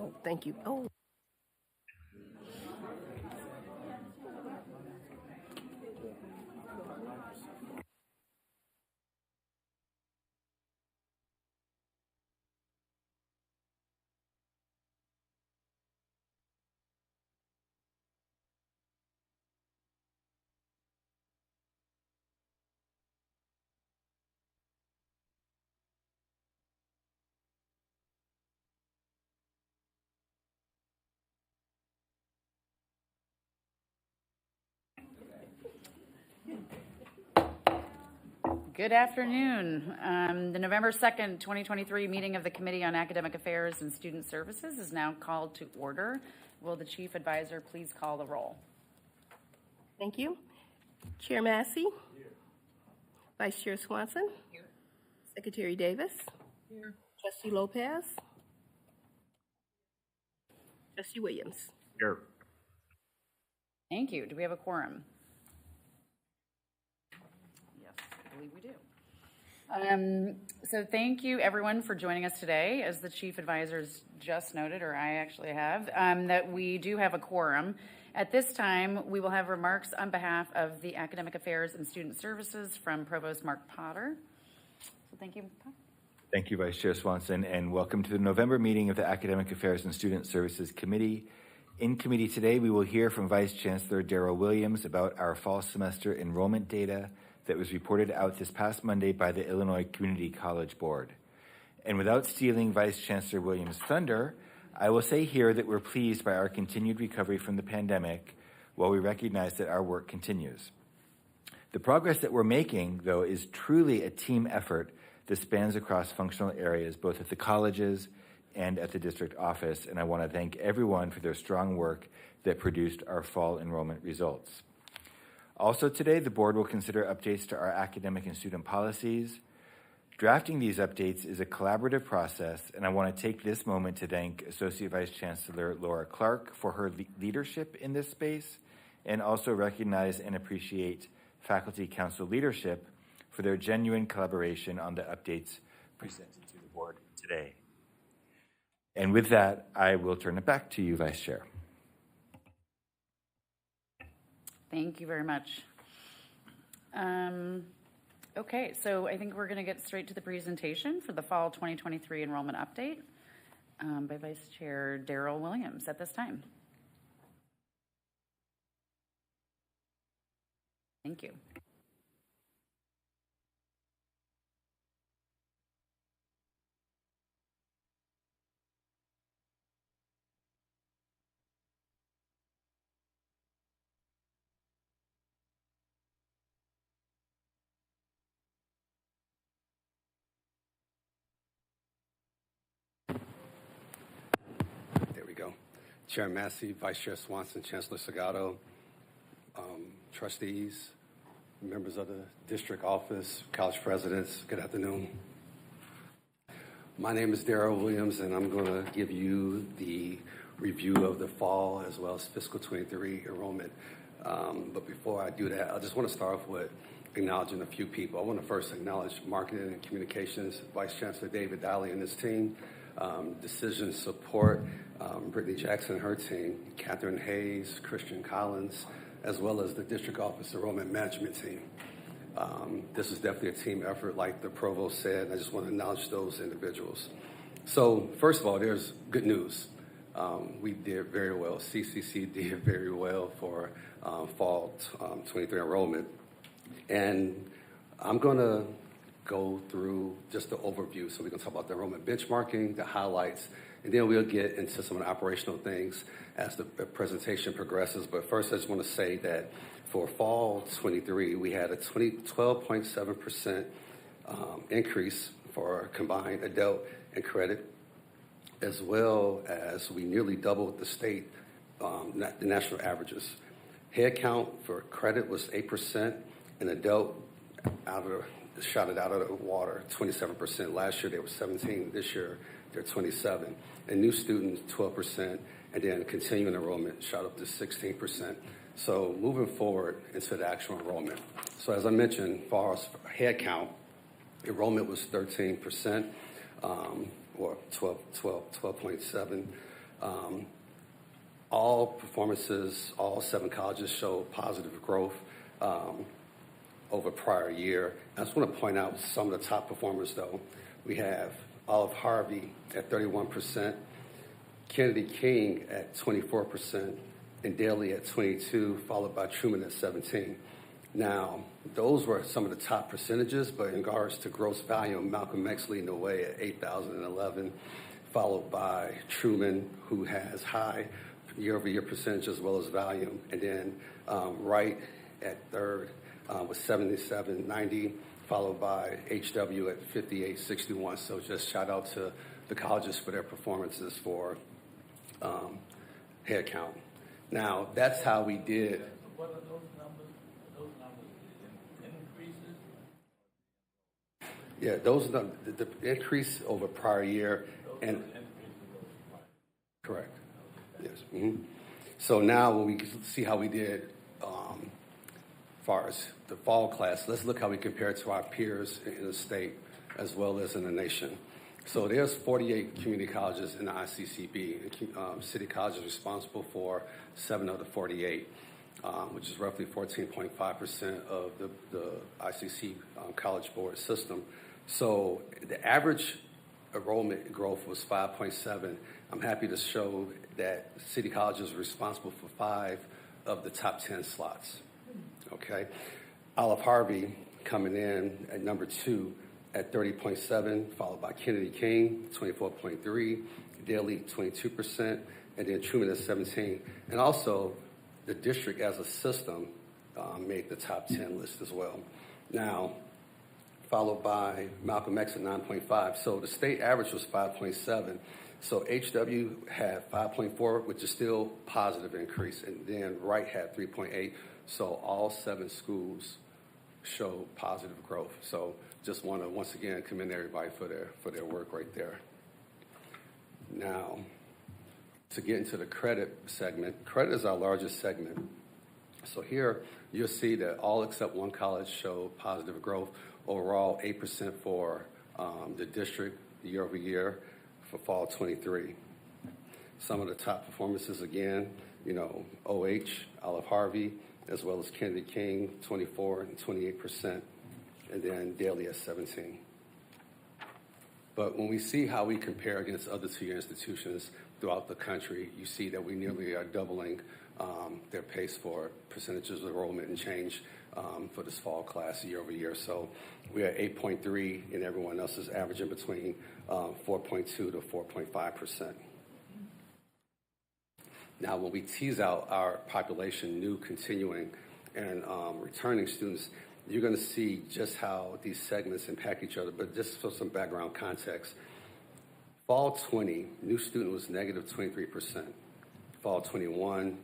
Oh, thank you. Oh. Good afternoon. The November 2nd, 2023 meeting of the Committee on Academic Affairs and Student Services is now called to order. Will the Chief Advisor please call the roll? Thank you. Chair Massey. Here. Vice Chair Swanson. Here. Secretary Davis. Here. Trustee Lopez. Trustee Williams. Here. Thank you. Do we have a quorum? Yes, I believe we do. So thank you everyone for joining us today. As the Chief Advisors just noted, or I actually have, that we do have a quorum. At this time, we will have remarks on behalf of the Academic Affairs and Student Services from Provost Mark Potter. So thank you. Thank you, Vice Chair Swanson, and welcome to the November meeting of the Academic Affairs and Student Services Committee. In committee today, we will hear from Vice Chancellor Darrell Williams about our fall semester enrollment data that was reported out this past Monday by the Illinois Community College Board. And without stealing Vice Chancellor Williams' thunder, I will say here that we're pleased by our continued recovery from the pandemic, while we recognize that our work continues. The progress that we're making, though, is truly a team effort that spans across functional areas, both at the colleges and at the district office, and I want to thank everyone for their strong work that produced our fall enrollment results. Also today, the board will consider updates to our academic and student policies. Drafting these updates is a collaborative process, and I want to take this moment to thank Associate Vice Chancellor Laura Clark for her leadership in this space, and also recognize and appreciate Faculty Council leadership for their genuine collaboration on the updates presented to the board today. And with that, I will turn it back to you, Vice Chair. Thank you very much. Okay, so I think we're going to get straight to the presentation for the fall 2023 enrollment update by Vice Chair Darrell Williams at this time. Thank you. Chair Massey, Vice Chair Swanson, Chancellor Segato, trustees, members of the district office, college presidents, good afternoon. My name is Darrell Williams, and I'm going to give you the review of the fall as well as fiscal 23 enrollment. But before I do that, I just want to start off with acknowledging a few people. I want to first acknowledge Marketing and Communications, Vice Chancellor David Daly and his team, Decision Support, Brittany Jackson and her team, Catherine Hayes, Christian Collins, as well as the District Office Enrollment Management team. This is definitely a team effort, like the Provost said, and I just want to acknowledge those individuals. So first of all, there's good news. We did very well. CCC did very well for fall 23 enrollment. And I'm going to go through just the overview. So we can talk about the enrollment benchmarking, the highlights, and then we'll get into some of the operational things as the presentation progresses. But first, I just want to say that for fall 23, we had a 12.7% increase for combined adult and credit, as well as we nearly doubled the state, the national averages. Head count for credit was 8%, and adult shot it out of the water, 27%. Last year they were 17. This year they're 27. And new students 12%, and then continuing enrollment shot up to 16%. So moving forward into the actual enrollment. So as I mentioned, as far as head count, enrollment was 13%, or 12.7. All performances, all 7 colleges show positive growth over prior year. I just want to point out some of the top performers, though. We have Olive Harvey at 31%, Kennedy King at 24%, and Daly at 22%, followed by Truman at 17%. Now, those were some of the top percentages, but in regards to gross value, Malcolm X leading the way at 8,011, followed by Truman, who has high year-over-year percentage as well as volume, and then Wright at third with 7790, followed by HW at 5861. So just shout out to the colleges for their performances for head count. Now, that's how we did. What are those numbers? Those numbers increases? Yeah, those the increase over prior year, and correct. Yes. Mm-hmm. So now when we see how we did as far as the fall class, let's look how we compare to our peers in the state as well as in the nation. So there's 48 community colleges in the ICCB. City colleges responsible for 7 of the 48, which is roughly 14.5% of the ICC College Board system. So the average enrollment growth was 5.7. I'm happy to show that City Colleges are responsible for 5 of the top 10 slots. Okay, Olive Harvey coming in at number 2 at 30.7, followed by Kennedy King 24.3, Daly 22%, and then Truman at 17. And also, the district as a system made the top 10 list as well. Now, followed by Malcolm X at 9.5. So the state average was 5.7. So HW had 5.4, which is still positive increase, and then Wright had 3.8. So all 7 schools show positive growth. So just want to once again commend everybody for their work right there. Now, to get into the credit segment, credit is our largest segment. So here you'll see that all except one college show positive growth. Overall, 8% for the district year over year for fall 23. Some of the top performances again, OH, Olive Harvey, as well as Kennedy King, 24 and 28%, and then Daly at 17. But when we see how we compare against other 2-year institutions throughout the country, you see that we nearly are doubling their pace for percentages of enrollment and change for this fall class year over year. So we are 8.3, and everyone else is averaging between 4.2 to 4.5%. Now, when we tease out our population, new, continuing, and returning students, you're going to see just how these segments impact each other. But just for some background context, fall 20, new student was negative 23%. Fall 21,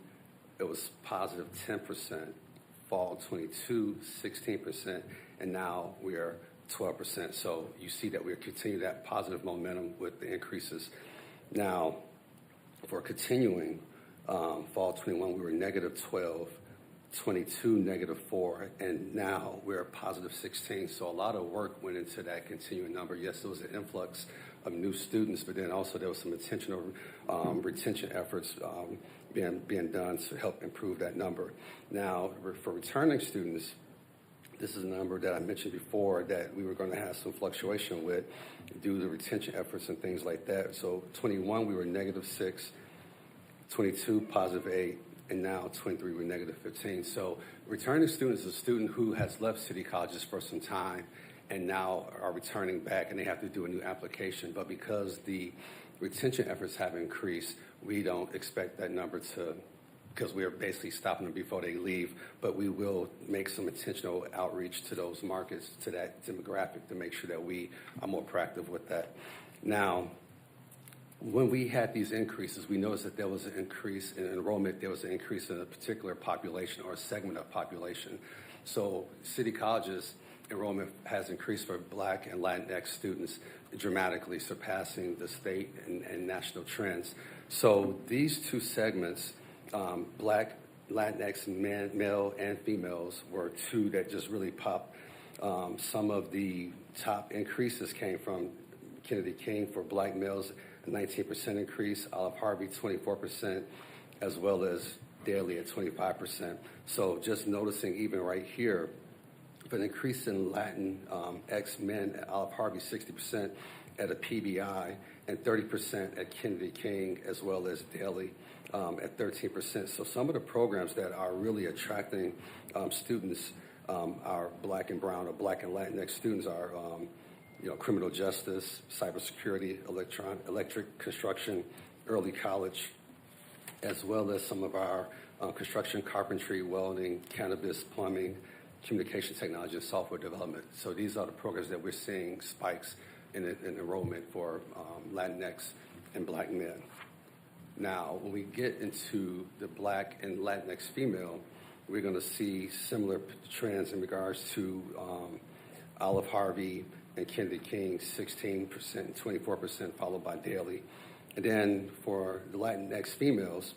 it was positive 10%. Fall 22, 16%. And now we are 12%. So you see that we're continuing that positive momentum with the increases. Now, for continuing, fall 21, we were negative 12, 22, negative 4, and now we're positive 16. So a lot of work went into that continuing number. Yes, there was an influx of new students, but then also there was some intentional retention efforts being done to help improve that number. Now, for returning students, this is a number that I mentioned before that we were going to have some fluctuation with due to retention efforts and things like that. So 21, we were negative 6, 22, positive 8, and now 23, we're negative 15. So returning student is a student who has left City Colleges for some time and now are returning back, and they have to do a new application. But because the retention efforts have increased, we don't expect that number to, because we are basically stopping them before they leave, but we will make some intentional outreach to those markets, to that demographic, to make sure that we are more proactive with that. Now, when we had these increases, we noticed that there was an increase in enrollment, there was an increase in a particular population or a segment of population. So City Colleges enrollment has increased for Black and Latinx students, dramatically surpassing the state and national trends. So these two segments, Black, Latinx, male and females, were two that just really popped. Some of the top increases came from Kennedy King for Black males, a 19% increase, Olive Harvey 24%, as well as Daly at 25%. So just noticing even right here, an increase in Latin men at Olive Harvey, 60% at a PBI, and 30% at Kennedy King, as well as Daly at 13%. So some of the programs that are really attracting students, our Black and Brown or Black and Latinx students, are criminal justice, cybersecurity, electric construction, early college, as well as some of our construction, carpentry, welding, cannabis, plumbing, communication technology, and software development. So these are the programs that we're seeing spikes in enrollment for Latinx and Black men. Now, when we get into the Black and Latinx female, we're going to see similar trends in regards to Olive Harvey and Kennedy King, 16% and 24%, followed by Daly. And then for the Latinx females,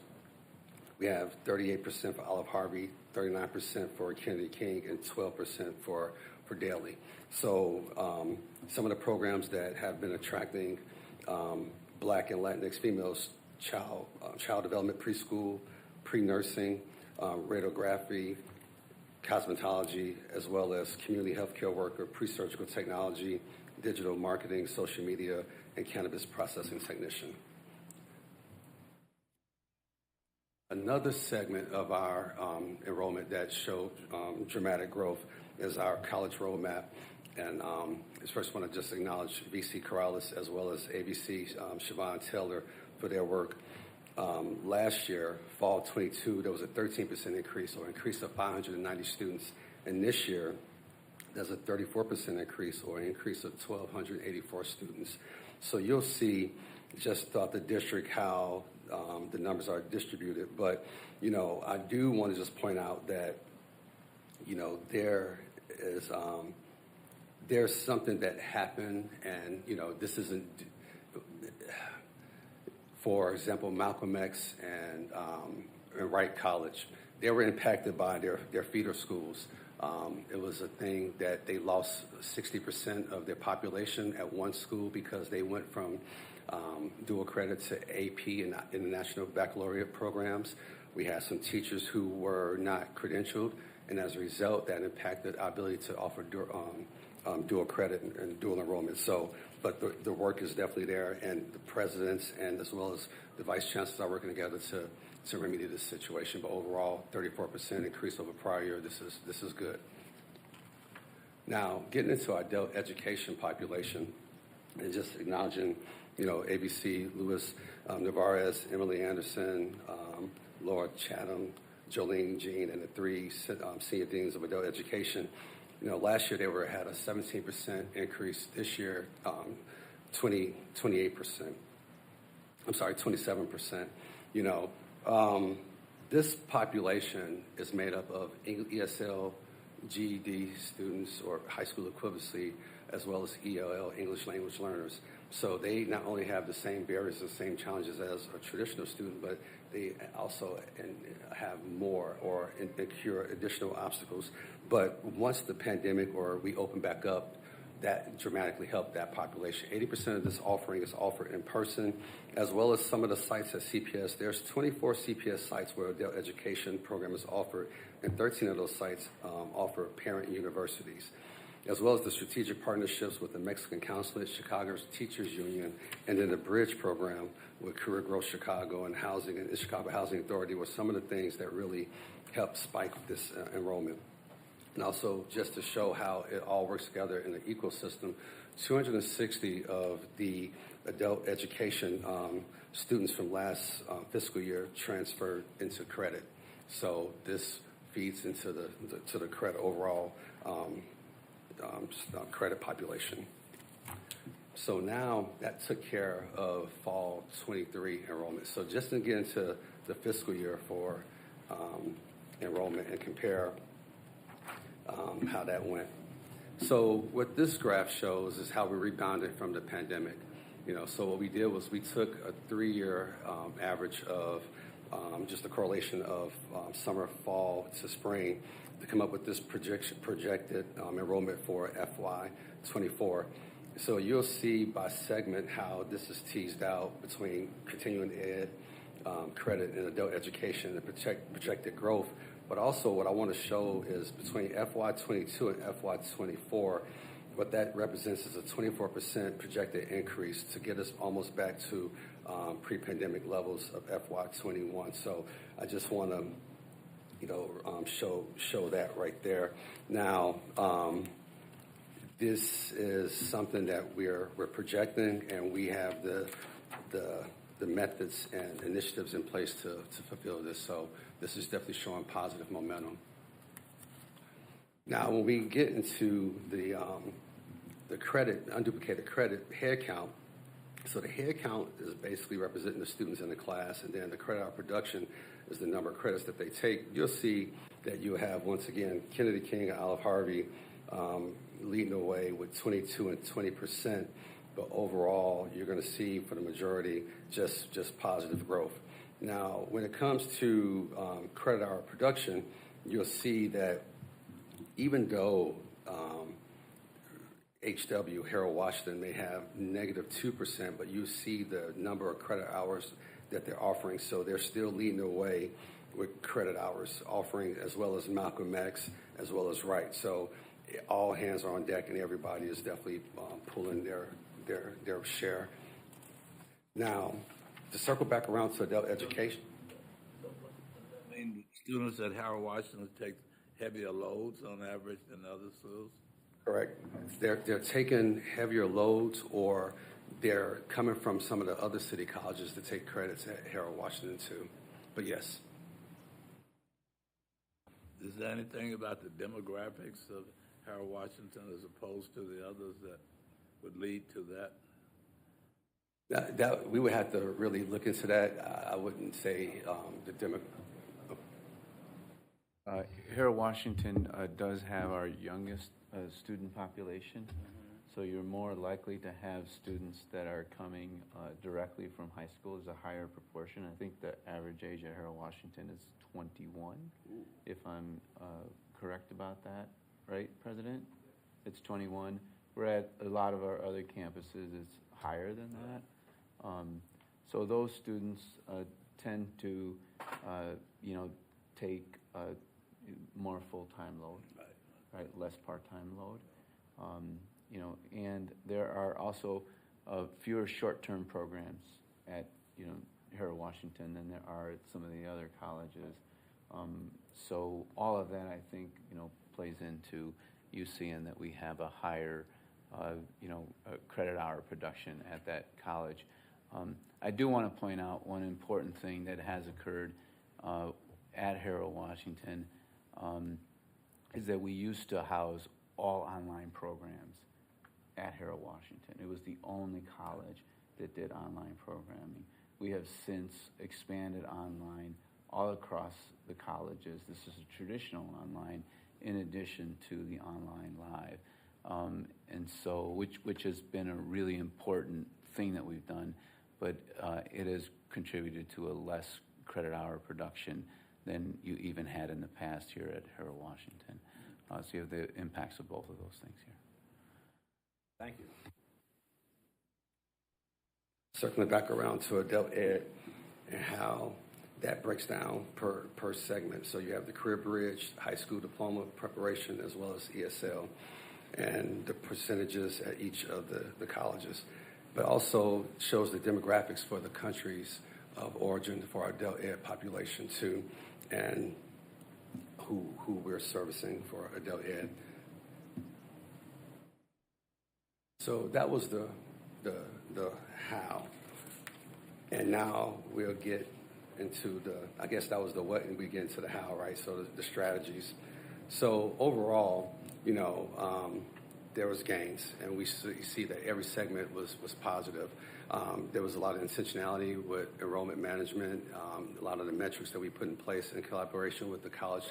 we have 38% for Olive Harvey, 39% for Kennedy King, and 12% for Daly. So some of the programs that have been attracting Black and Latinx females, child development preschool, pre-nursing, radiography, cosmetology, as well as community healthcare worker, pre-surgical technology, digital marketing, social media, and cannabis processing technician. Another segment of our enrollment that showed dramatic growth is our college roadmap. And first I want to just acknowledge VC Corrales as well as ABC Siobhan Taylor for their work. Last year, fall 22, there was a 13% increase, or increase of 590 students. And this year, there's a 34% increase, or an increase of 1,284 students. So you'll see just throughout the district how the numbers are distributed. But, I do want to just point out that, there is, there's something that happened, and, this isn't, for example, Malcolm X and Wright College, they were impacted by their feeder schools. It was a thing that they lost 60% of their population at one school because they went from dual credit to AP and international baccalaureate programs. We had some teachers who were not credentialed, and as a result, that impacted our ability to offer dual credit and dual enrollment. So, but the work is definitely there, and the presidents and as well as the vice chancellors are working together to remedy this situation. But overall, 34% increase over prior year. This is good. Now, getting into our adult education population, and just acknowledging, ABC, Louis Navarez, Emily Anderson, Laura Chatham, Jolene Jean, and the three senior deans of adult education. Last year they had a 17% increase. This year, 27%. This population is made up of ESL, GED students, or high school equivalency, as well as ELL, English language learners. So they not only have the same barriers, the same challenges as a traditional student, but they also have more or incur additional obstacles. But once the pandemic or we open back up, that dramatically helped that population. 80% of this offering is offered in person, as well as some of the sites at CPS. There's 24 CPS sites where adult education program is offered, and 13 of those sites offer parent universities, as well as the strategic partnerships with the Mexican Consulate, Chicago's Teachers Union, and then the Bridge program with Career Growth Chicago and the Chicago Housing Authority were some of the things that really helped spike this enrollment. And also, just to show how it all works together in an ecosystem, 260 of the adult education students from last fiscal year transferred into credit. So this feeds into the credit overall credit population. So now that took care of fall 23 enrollment. So just to get into the fiscal year for enrollment and compare how that went. So what this graph shows is how we rebounded from the pandemic. So what we did was we took a 3-year average of just the correlation of summer, fall to spring to come up with this projected enrollment for FY24. So you'll see by segment how this is teased out between continuing ed, credit, and adult education and projected growth. But also what I want to show is between FY22 and FY24, what that represents is a 24% projected increase to get us almost back to pre-pandemic levels of FY21. So I just want to, show that right there. Now, this is something that we're projecting, and we have the methods and initiatives in place to fulfill this. So this is definitely showing positive momentum. Now, when we get into the credit, unduplicated credit head count, so the head count is basically representing the students in the class, and then the credit hour production is the number of credits that they take. You'll see that you have, once again, Kennedy King and Olive Harvey leading the way with 22 and 20%, but overall, you're going to see for the majority just positive growth. Now, when it comes to credit hour production, you'll see that even though HW, Harold Washington, may have -2%, but you see the number of credit hours that they're offering, so they're still leading the way with credit hours offering, as well as Malcolm X, as well as Wright. So all hands are on deck, and everybody is definitely pulling their share. Now, to circle back around to adult education. I mean, students at Harold Washington take heavier loads on average than other schools? Correct. They're taking heavier loads, or they're coming from some of the other city colleges to take credits at Harold Washington too. But yes. Is there anything about the demographics of Harold Washington as opposed to the others that would lead to that? That we would have to really look into that. I wouldn't say the Harold Washington does have our youngest student population, so you're more likely to have students that are coming directly from high school is a higher proportion. I think the average age at Harold Washington is 21, if I'm correct about that, right, President? It's 21. We're at a lot of our other campuses, it's higher than that. So those students tend to, take more full-time load, right? Less part-time load, and there are also fewer short-term programs at, Harold Washington than there are at some of the other colleges. So all of that, I think, plays into you seeing that we have a higher, credit hour production at that college. I do want to point out one important thing that has occurred at Harold Washington is that we used to house all online programs at Harold Washington. It was the only college that did online programming. We have since expanded online all across the colleges. This is a traditional online in addition to the online live. And so, which has been a really important thing that we've done, but it has contributed to a less credit hour production than you even had in the past here at Harold Washington. So you have the impacts of both of those things here. Thank you. Circling back around to adult ed and how that breaks down per segment. So you have the Career Bridge, high school diploma preparation, as well as ESL, and the percentages at each of the colleges. But also shows the demographics for the countries of origin for our adult ed population too, and who we're servicing for adult ed. So that was the how. And now we'll get into I guess that was the what, and we get into the how, right? So the strategies. So overall, there was gains, and we see that every segment was positive. There was a lot of intentionality with enrollment management, a lot of the metrics that we put in place in collaboration with the college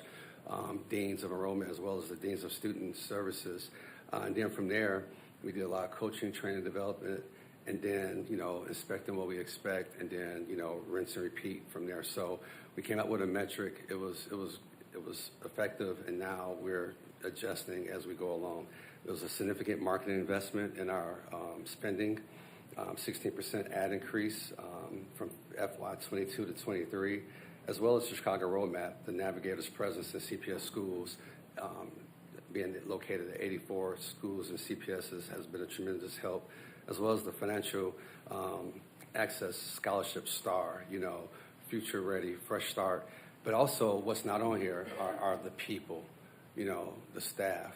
deans of enrollment, as well as the deans of student services. And then from there, we did a lot of coaching, training, development, and then, inspecting what we expect, and then, rinse and repeat from there. So we came out with a metric. It was effective, and now we're adjusting as we go along. There was a significant marketing investment in our spending, 16% ad increase from FY 22 to 23, as well as the Chicago Roadmap, the Navigator's presence in CPS schools, being located at 84 schools and CPSs has been a tremendous help, as well as the financial access scholarship star, future ready, fresh start. But also what's not on here are the people, the staff,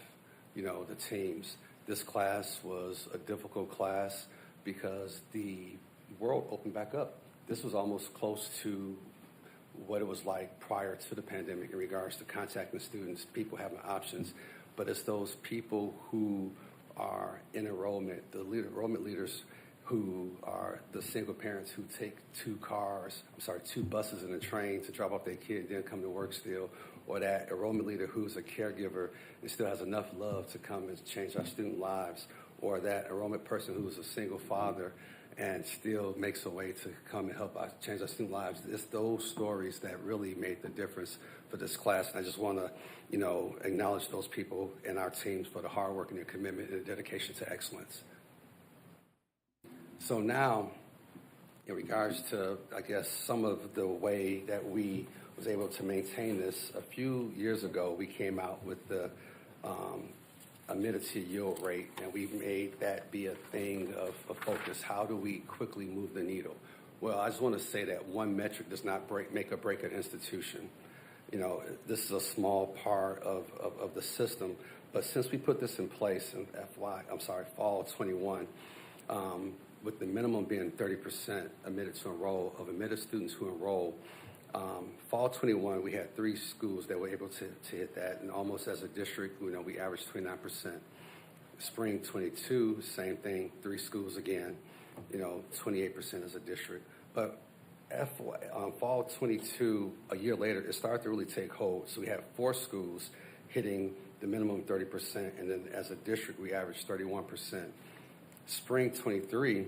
the teams. This class was a difficult class because the world opened back up. This was almost close to what it was like prior to the pandemic in regards to contacting students, people having options. But it's those people who are in enrollment, enrollment leaders who are the single parents who take two buses and a train to drop off their kid and then come to work still, or that enrollment leader who's a caregiver and still has enough love to come and change our student lives, or that enrollment person who's a single father and still makes a way to come and help us change our student lives. It's those stories that really made the difference for this class. And I just want to, acknowledge those people and our teams for the hard work and their commitment and dedication to excellence. So now, in regards to, I guess, some of the way that we was able to maintain this, a few years ago, we came out with the amenity yield rate, and we made that be a thing of focus. How do we quickly move the needle? Well, I just want to say that one metric does not make or break an institution. This is a small part of the system, but since we put this in place in fall 21, with the minimum being 30% admitted to enroll, of admitted students who enroll, fall 21, we had 3 schools that were able to hit that, and almost as a district, we averaged 29%. Spring 22, same thing, 3 schools again, 28% as a district. But fall 22, a year later, it started to really take hold. So we have 4 schools hitting the minimum 30%, and then as a district, we averaged 31%. Spring 23,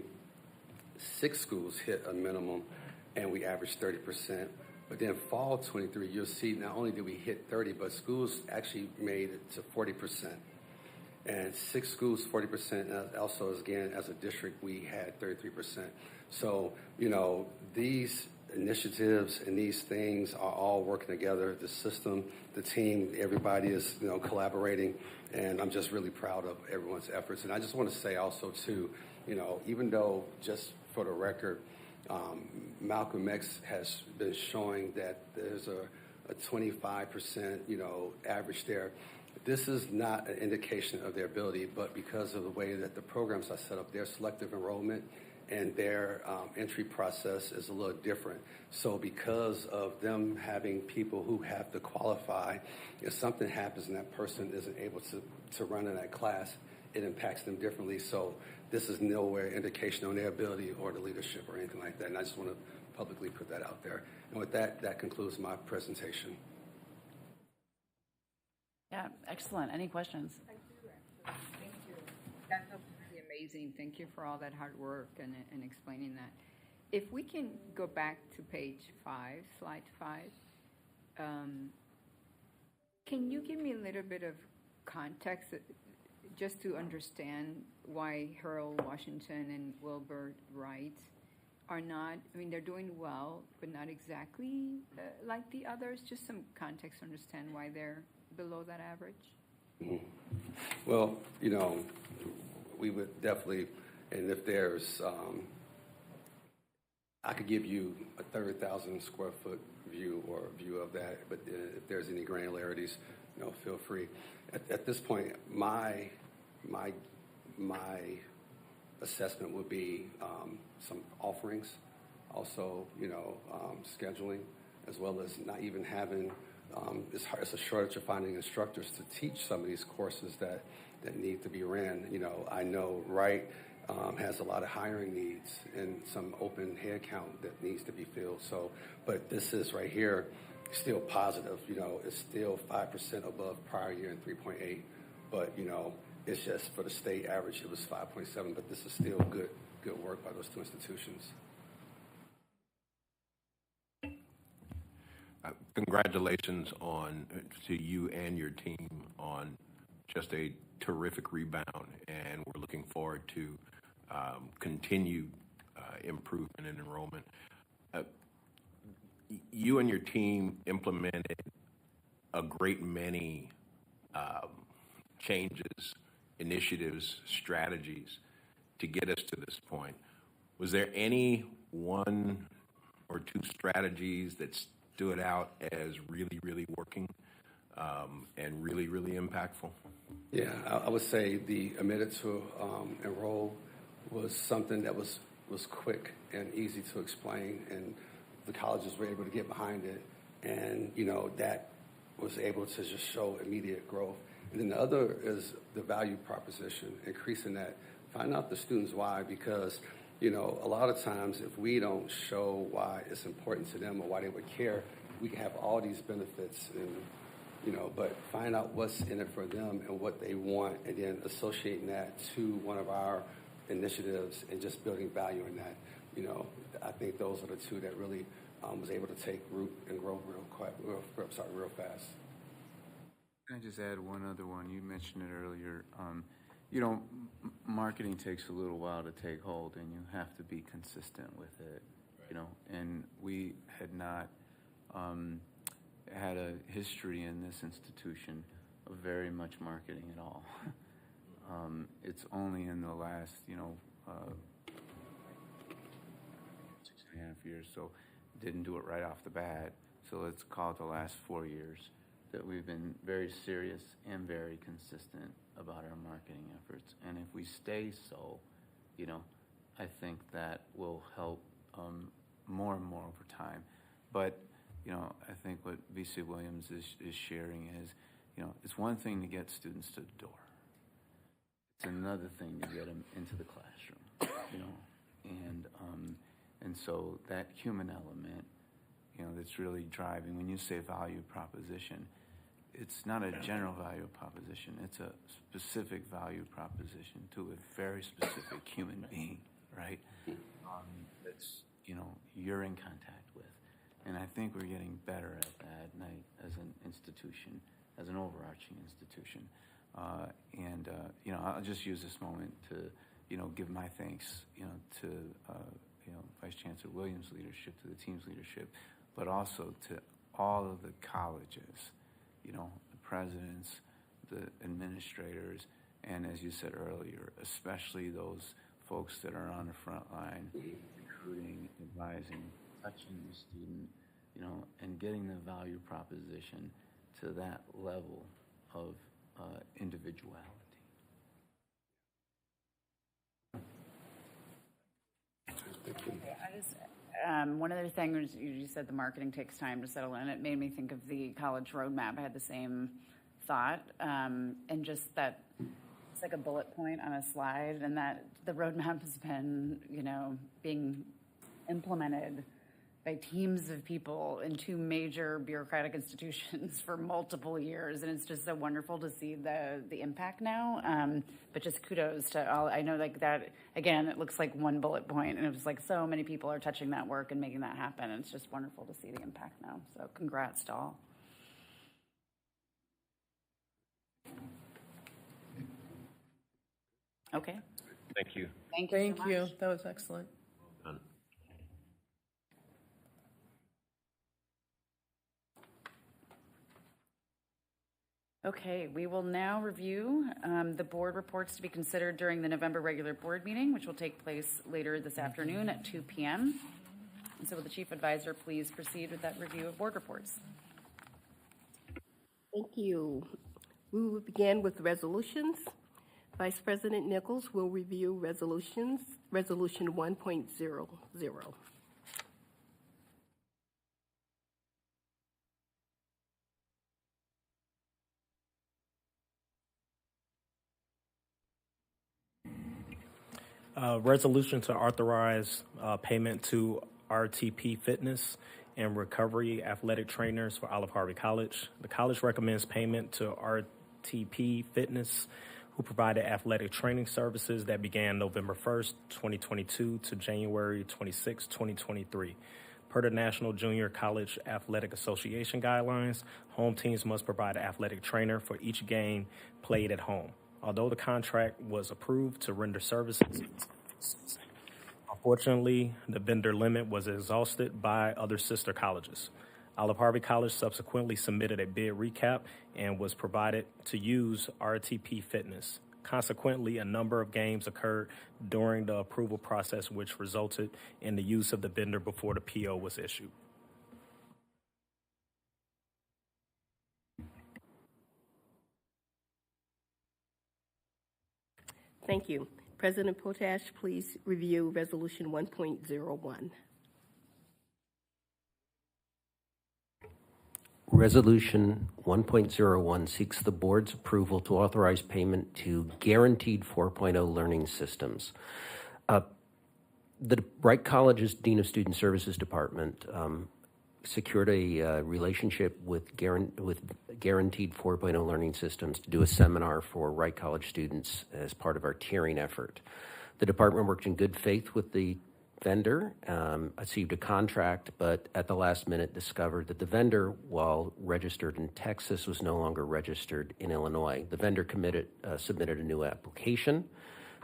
6 schools hit a minimum, and we averaged 30%. But then fall 23, you'll see not only did we hit 30, but schools actually made it to 40%. And 6 schools, 40%, and also, again, as a district, we had 33%. So, these initiatives and these things are all working together. The system, the team, everybody is, collaborating. And I'm just really proud of everyone's efforts. And I just want to say also, too, even though, just for the record, Malcolm X has been showing that there's a 25%, average there. This is not an indication of their ability, but because of the way that the programs are set up, their selective enrollment and their entry process is a little different. So because of them having people who have to qualify, if something happens and that person isn't able to run in that class, it impacts them differently. So this is nowhere indication on their ability or the leadership or anything like that. And I just want to publicly put that out there. And with that, that concludes my presentation. Yeah, excellent. Any questions? Thank you. That was really amazing. Thank you for all that hard work and explaining that. If we can go back to page 5, slide 5, can you give me a little bit of context just to understand why Harold Washington and Wilbur Wright are not, they're doing well, but not exactly like the others? Just some context to understand why they're below that average? Mm-hmm. Well, we would definitely, and if there's, I could give you a 30,000 square foot view or view of that, but if there's any granularities, feel free. At this point, my assessment would be some offerings, also, scheduling, as well as not even having. It's a shortage of finding instructors to teach some of these courses that need to be ran. I know Wright has a lot of hiring needs and some open head count that needs to be filled. So, but this is right here still positive. It's still 5% above prior year and 3.8. But it's just for the state average it was 5.7. But this is still good work by those 2 institutions. Congratulations to you and your team on just a terrific rebound, and we're looking forward to continued improvement in enrollment. You and your team implemented a great many changes, initiatives, strategies to get us to this point. Was there any one or two strategies that stood out as really, really working and really, really impactful? Yeah, I would say the admitted to enroll was something that was quick and easy to explain, and the colleges were able to get behind it, and that was able to just show immediate growth. And then the other is the value proposition, increasing that, find out the students why, because a lot of times if we don't show why it's important to them or why they would care, we can have all these benefits and but find out what's in it for them and what they want, and then associating that to one of our initiatives and just building value in that. I think those are the two that really was able to take root and grow real fast. Can I just add one other one? You mentioned it earlier. Marketing takes a little while to take hold, and you have to be consistent with it. And we had not had a history in this institution of very much marketing at all. It's only in the last, 6.5 years, so didn't do it right off the bat. So let's call it the last 4 years that we've been very serious and very consistent about our marketing efforts. And if we stay so, I think that will help more and more over time. But I think what VC Williams is sharing is, it's one thing to get students to the door. It's another thing to get them into the classroom, and so that human element, that's really driving. When you say value proposition, it's not a general value proposition. It's a specific value proposition to a very specific human being, right? That's you're in contact with. And I think we're getting better at that as an institution, as an overarching institution. I'll just use this moment to, give my thanks, to, Vice Chancellor Williams' leadership, to the team's leadership, but also to all of the colleges, the presidents, the administrators, and as you said earlier, especially those folks that are on the front line, recruiting, advising, touching the student, and getting the value proposition to that level of individuality. I just, one other thing was you said the marketing takes time to settle in. It made me think of the college roadmap. I had the same thought, and just that it's like a bullet point on a slide, and that the roadmap has been, being implemented by teams of people in two major bureaucratic institutions for multiple years, and it's just so wonderful to see the impact now. But just kudos to all. I know, like that again, it looks like one bullet point, and it was like so many people are touching that work and making that happen. And it's just wonderful to see the impact now. So congrats to all. Okay. Thank you. Thank you. Thank so you. much. That was excellent. Done. Okay, we will now review the board reports to be considered during the November regular board meeting, which will take place later this afternoon at 2 p.m. And so will the chief advisor please proceed with that review of board reports? Thank you. We will begin with resolutions. Vice President Nichols will review Resolution 1.00. Resolution to authorize payment to RTP Fitness and Recovery Athletic Trainers for Olive Harvey College. The college recommends payment to RTP Fitness, who provided athletic training services that began November 1st, 2022 to January 26, 2023. Per the National Junior College Athletic Association guidelines, home teams must provide an athletic trainer for each game played at home. Although the contract was approved to render services, unfortunately, the vendor limit was exhausted by other sister colleges. Olive Harvey College subsequently submitted a bid recap and was provided to use RTP Fitness. Consequently, a number of games occurred during the approval process, which resulted in the use of the vendor before the PO was issued. Thank you. President Potash, please review Resolution 1.01. Resolution 1.01 seeks the board's approval to authorize payment to Guaranteed 4.0 Learning Systems. The Wright College's Dean of Student Services Department secured a relationship with Guaranteed 4.0 Learning Systems to do a seminar for Wright College students as part of our tiering effort. The department worked in good faith with the vendor, achieved a contract, but at the last minute discovered that the vendor, while registered in Texas, was no longer registered in Illinois. The vendor submitted a new application,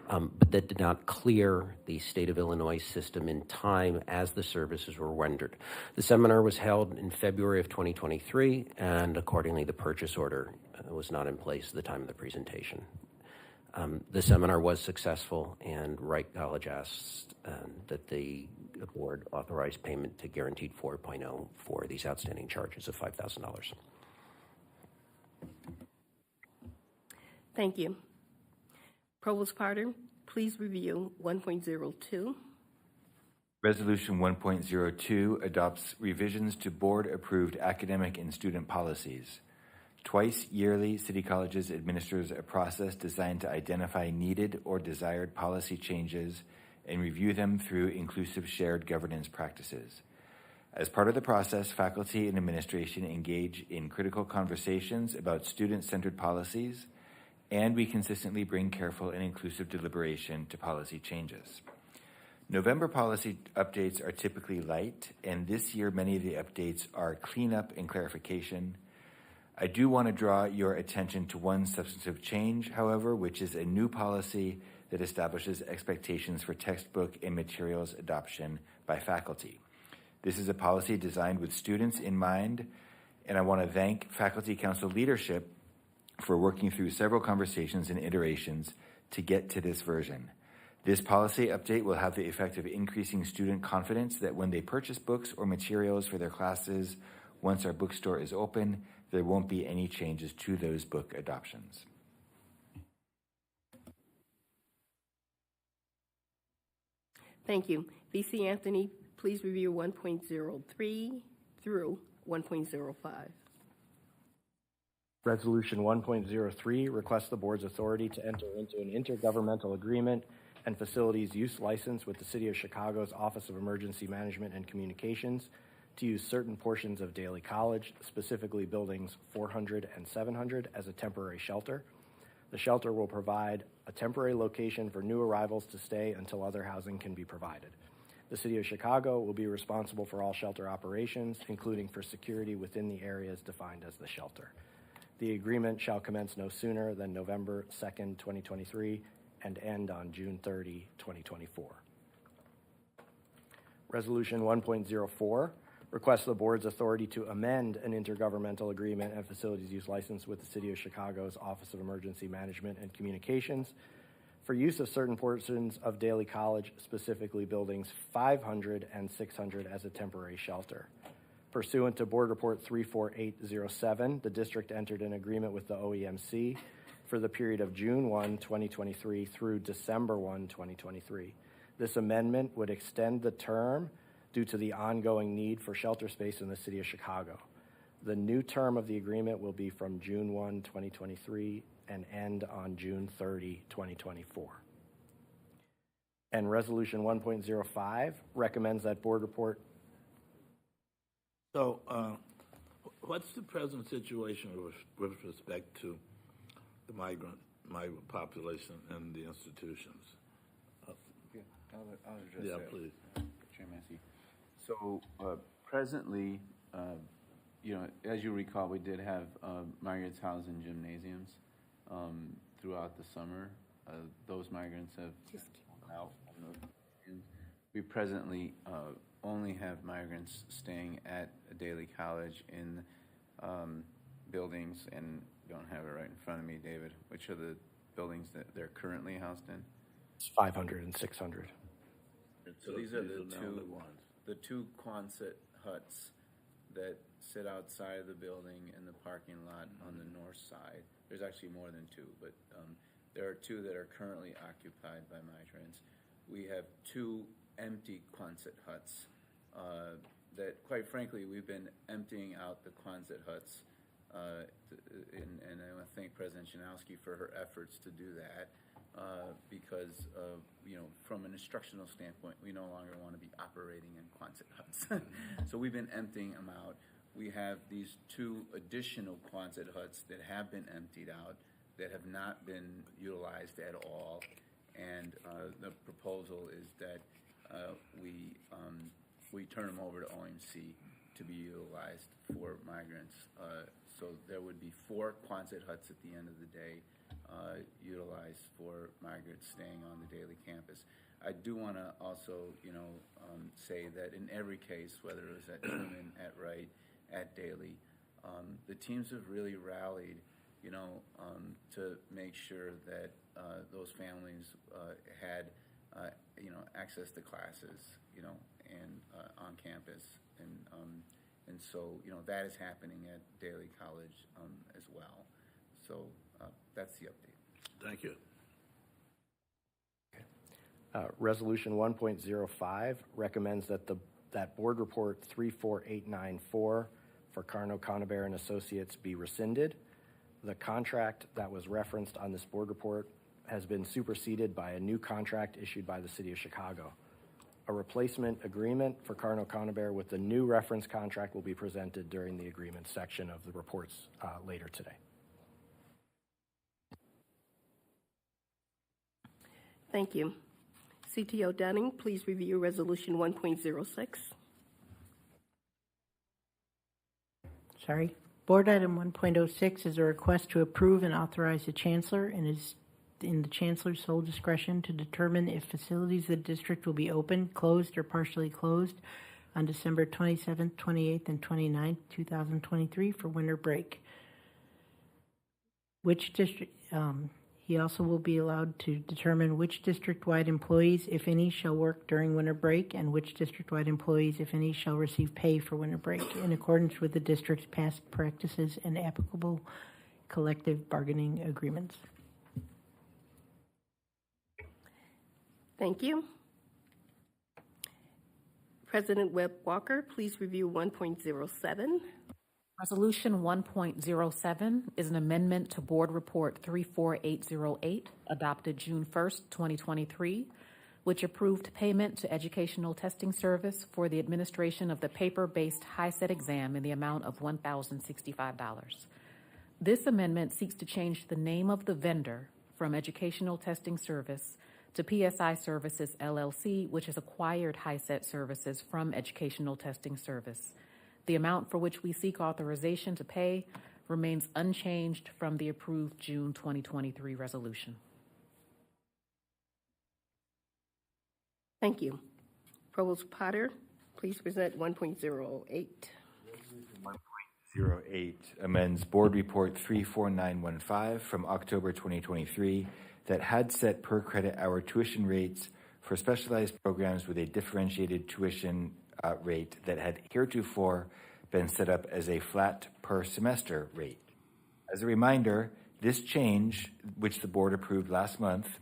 but that did not clear the state of Illinois system in time as the services were rendered. The seminar was held in February of 2023, and accordingly the purchase order was not in place at the time of the presentation. The seminar was successful, and Wright College asked that the board authorize payment to Guaranteed 4.0 for these outstanding charges of $5,000. Thank you. Provost Carter, please review 1.02. Resolution 1.02 adopts revisions to board-approved academic and student policies. Twice yearly, City Colleges administers a process designed to identify needed or desired policy changes and review them through inclusive shared governance practices. As part of the process, faculty and administration engage in critical conversations about student-centered policies, and we consistently bring careful and inclusive deliberation to policy changes. November policy updates are typically light, and this year many of the updates are cleanup and clarification. I do want to draw your attention to one substantive change, however, which is a new policy that establishes expectations for textbook and materials adoption by faculty. This is a policy designed with students in mind, and I want to thank Faculty Council leadership for working through several conversations and iterations to get to this version. This policy update will have the effect of increasing student confidence that when they purchase books or materials for their classes, once our bookstore is open, there won't be any changes to those book adoptions. Thank you. VC Anthony, please review 1.03 through 1.05. Resolution 1.03 requests the board's authority to enter into an intergovernmental agreement and facilities use license with the City of Chicago's Office of Emergency Management and Communications to use certain portions of Daly College, specifically buildings 400 and 700, as a temporary shelter. The shelter will provide a temporary location for new arrivals to stay until other housing can be provided. The City of Chicago will be responsible for all shelter operations, including for security within the areas defined as the shelter. The agreement shall commence no sooner than November 2nd, 2023, and end on June 30, 2024. Resolution 1.04 requests the board's authority to amend an intergovernmental agreement and facilities use license with the City of Chicago's Office of Emergency Management and Communications for use of certain portions of Daly College, specifically buildings 500 and 600, as a temporary shelter. Pursuant to Board Report 34807, the district entered an agreement with the OEMC for the period of June 1, 2023 through December 1, 2023. This amendment would extend the term due to the ongoing need for shelter space in the City of Chicago. The new term of the agreement will be from June 1, 2023 and end on June 30, 2024. And Resolution 1.05 recommends that Board Report. So, what's the present situation with respect to the migrant population and the institutions? I'll address Yeah, that. please. Chair Massey. So presently, you know, as you recall, we did have migrants housed in gymnasiums throughout the summer. Those migrants have gone out. We presently only have migrants staying at Daly College in buildings, and don't have it right in front of me, David. Which are the buildings that they're currently housed in? It's 500 and 600. So these are the now two, the ones. the two Quonset huts that sit outside of the building in the parking lot on the north side. There's actually more than two, but there are two that are currently occupied by migrants. We have two empty Quonset huts that, quite frankly, we've been emptying out the Quonset huts, and I want to thank President Janowski for her efforts to do that. Because you know, from an instructional standpoint, we no longer want to be operating in Quonset huts. So we've been emptying them out. We have these two additional Quonset huts that have been emptied out, that have not been utilized at all. And the proposal is that we turn them over to OMC to be utilized for migrants. So there would be 4 Quonset huts at the end of the day, utilized for migrants staying on the Daly campus. I do want to also, you know, say that in every case, whether it was at Truman, at Wright, at Daly, the teams have really rallied, you know, to make sure that those families had, you know, access to classes, you know, and on campus, and so, you know, that is happening at Daly College as well. So that's the update. Thank you. Resolution 1.05 recommends that Board Report 34894 for Carno Conover and Associates be rescinded. The contract that was referenced on this board report has been superseded by a new contract issued by the City of Chicago. A replacement agreement for Carno Conover with the new reference contract will be presented during the agreement section of the reports later today. Thank you. CTO Dunning, please review Resolution 1.06. Sorry. Board Item 1.06 is a request to approve and authorize the Chancellor, and is in the Chancellor's sole discretion to determine if facilities of the district will be open, closed, or partially closed on December 27th, 28th, and 29th, 2023 for winter break. Which district, he also will be allowed to determine which district-wide employees, if any, shall work during winter break, and which district-wide employees, if any, shall receive pay for winter break in accordance with the district's past practices and applicable collective bargaining agreements. Thank you. President Webb Walker, please review 1.07. Resolution 1.07 is an amendment to Board Report 34808, adopted June 1st, 2023, which approved payment to Educational Testing Service for the administration of the paper-based HiSET exam in the amount of $1,065. This amendment seeks to change the name of the vendor from Educational Testing Service to PSI Services, LLC, which has acquired HiSET services from Educational Testing Service. The amount for which we seek authorization to pay remains unchanged from the approved June 2023 resolution. Thank you. Provost Potter, please present 1.08. 1.08 amends Board Report 34915 from October 2023 that had set per credit hour tuition rates for specialized programs with a differentiated tuition rate that had heretofore been set up as a flat per semester rate. As a reminder, this change, which the board approved last month,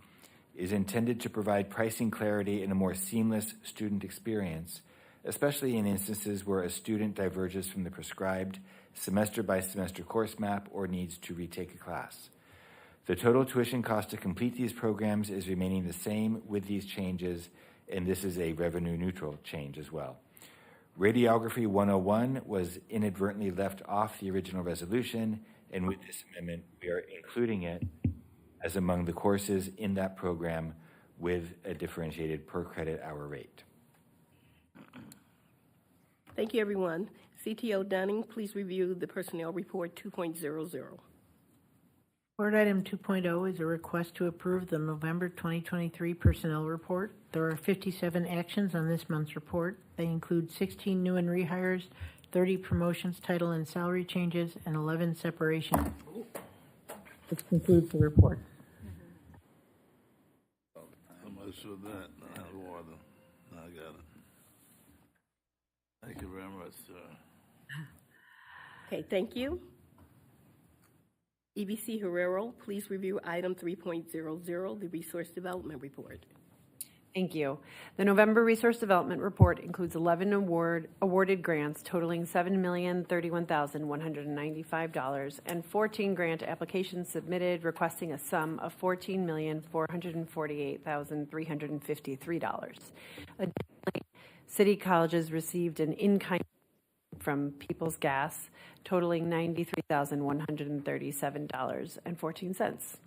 is intended to provide pricing clarity and a more seamless student experience, especially in instances where a student diverges from the prescribed semester-by-semester course map or needs to retake a class. The total tuition cost to complete these programs is remaining the same with these changes, and this is a revenue-neutral change as well. Radiography 101 was inadvertently left off the original resolution, and with this amendment, we are including it as among the courses in that program with a differentiated per credit hour rate. Thank you, everyone. CTO Dunning, please review the Personnel Report 2.00. Board Item 2.0 is a request to approve the November 2023 Personnel Report. There are 57 actions on this month's report. They include 16 new and rehires, 30 promotions, title, and salary changes, and 11 separations. This concludes the report. How much of that? I have water. I got it. Thank you very much, sir. Okay, thank you. EBC Herrero, please review item 3.00, the Resource Development Report. Thank you. The November Resource Development Report includes 11 awarded grants totaling $7,031,195 and 14 grant applications submitted requesting a sum of $14,448,353. Additionally, City Colleges received an in-kind from People's Gas totaling $93,137.14.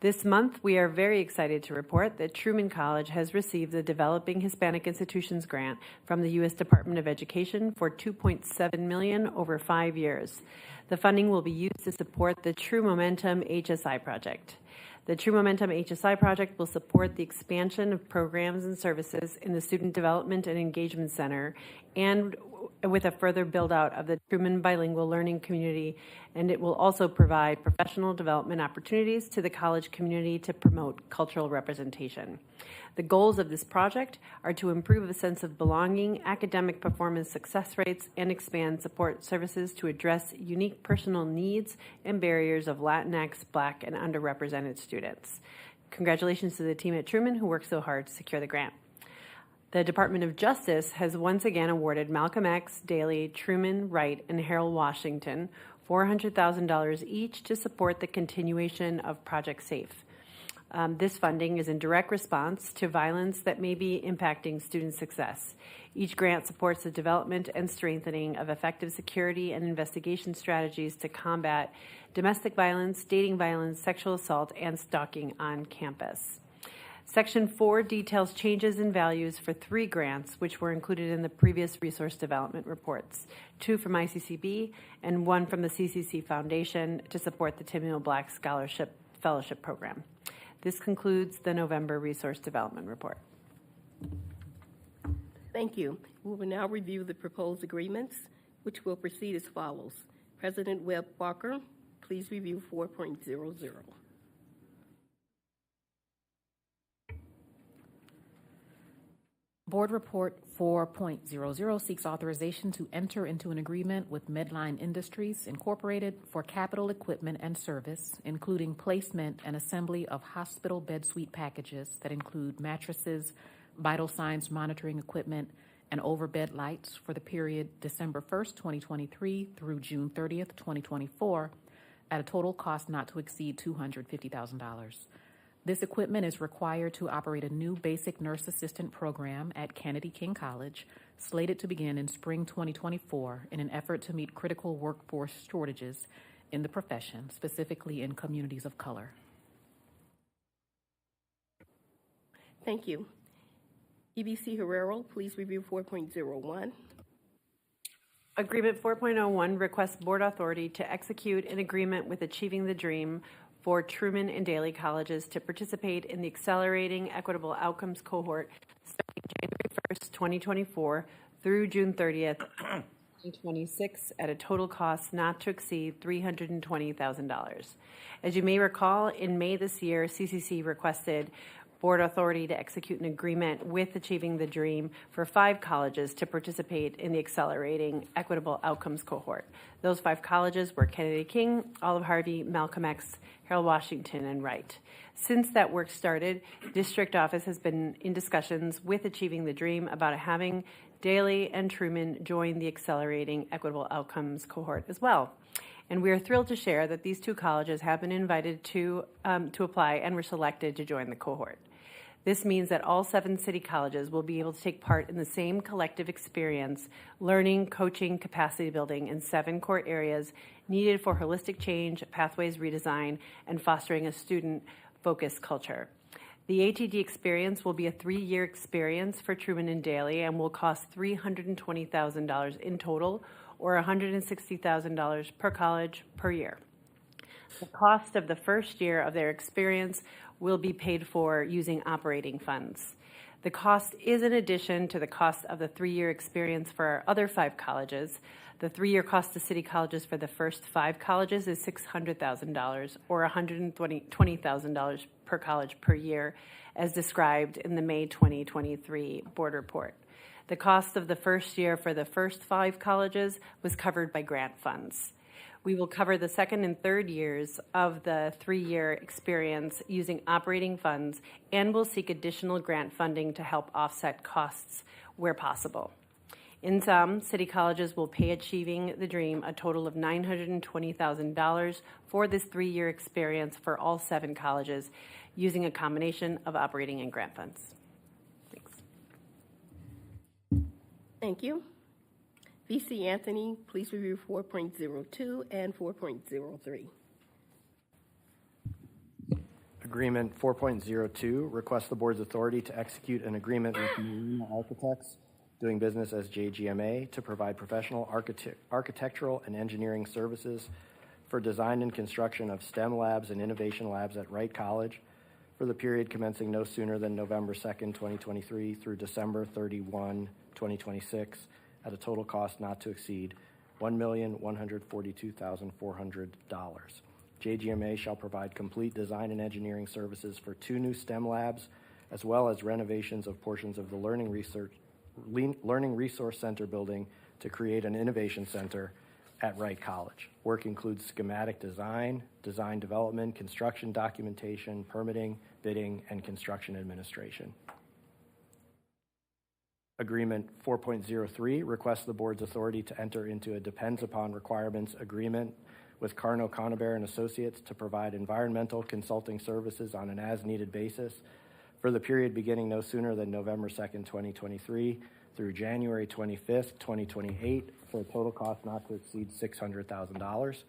This month, we are very excited to report that Truman College has received the Developing Hispanic Institutions Grant from the U.S. Department of Education for $2.7 million over 5 years. The funding will be used to support the True Momentum HSI project. The True Momentum HSI project will support the expansion of programs and services in the Student Development and Engagement Center and with a further build out of the Truman bilingual learning community, and it will also provide professional development opportunities to the college community to promote cultural representation. The goals of this project are to improve a sense of belonging, academic performance success rates, and expand support services to address unique personal needs and barriers of Latinx, Black, and underrepresented students. Congratulations to the team at Truman who worked so hard to secure the grant. The Department of Justice has once again awarded Malcolm X, Daley, Truman, Wright, and Harold Washington $400,000 each to support the continuation of Project SAFE. This funding is in direct response to violence that may be impacting student success. Each grant supports the development and strengthening of effective security and investigation strategies to combat domestic violence, dating violence, sexual assault, and stalking on campus. Section 4 details changes in values for 3 grants, which were included in the previous resource development reports, 2 from ICCB and 1 from the CCC Foundation to support the Timeo Black Scholarship Fellowship Program. This concludes the November Resource Development Report. Thank you. We will now review the proposed agreements, which will proceed as follows. President Webb Walker, please review 4.00. Board Report 4.00 seeks authorization to enter into an agreement with Medline Industries Incorporated for capital equipment and service, including placement and assembly of hospital bed suite packages that include mattresses, vital signs monitoring equipment, and overbed lights for the period December 1st, 2023 through June 30th, 2024, at a total cost not to exceed $250,000. This equipment is required to operate a new basic nurse assistant program at Kennedy King College, slated to begin in spring 2024 in an effort to meet critical workforce shortages in the profession, specifically in communities of color. Thank you. EBC Herrero, please review 4.01. Agreement 4.01 requests board authority to execute an agreement with Achieving the Dream for Truman and Daley colleges to participate in the Accelerating Equitable Outcomes cohort starting January 1st, 2024 through June 30th, 2026 at a total cost not to exceed $320,000. As you may recall, in May this year, CCC requested board authority to execute an agreement with Achieving the Dream for 5 colleges to participate in the Accelerating Equitable Outcomes cohort. Those 5 colleges were Kennedy King, Olive Harvey, Malcolm X, Harold Washington, and Wright. Since that work started, district office has been in discussions with Achieving the Dream about having Daley and Truman join the Accelerating Equitable Outcomes cohort as well. And we are thrilled to share that these 2 colleges have been invited to apply and were selected to join the cohort. This means that all 7 city colleges will be able to take part in the same collective experience, learning, coaching, capacity building in 7 core areas needed for holistic change, pathways redesign, and fostering a student-focused culture. The ATD experience will be a 3-year experience for Truman and Daly and will cost $320,000 in total, or $160,000 per college per year. The cost of the first year of their experience will be paid for using operating funds. The cost is in addition to the cost of the 3-year experience for our other 5 colleges. The 3-year cost to City Colleges for the first 5 colleges is $600,000 or $120,000 per college per year, as described in the May 2023 board report. The cost of the first year for the first 5 colleges was covered by grant funds. We will cover the second and third years of the 3-year experience using operating funds and will seek additional grant funding to help offset costs where possible. In sum, City Colleges will pay Achieving the Dream a total of $920,000 for this 3-year experience for all 7 colleges using a combination of operating and grant funds. Thanks. Thank you. VC Anthony, please review 4.02 and 4.03. Agreement 4.02 requests the board's authority to execute an agreement with Marina Architects, doing business as JGMA, to provide professional architectural and engineering services for design and construction of STEM labs and innovation labs at Wright College for the period commencing no sooner than November 2nd, 2023 through December 31, 2026, at a total cost not to exceed $1,142,400. JGMA shall provide complete design and engineering services for 2 new STEM labs, as well as renovations of portions of the Learning Resource Center building to create an innovation center at Wright College. Work includes schematic design, design development, construction documentation, permitting, bidding, and construction administration. Agreement 4.03 requests the board's authority to enter into a depends upon requirements agreement with Carno Conover and Associates to provide environmental consulting services on an as-needed basis for the period beginning no sooner than November 2nd, 2023 through January 25th, 2028 for a total cost not to exceed $600,000.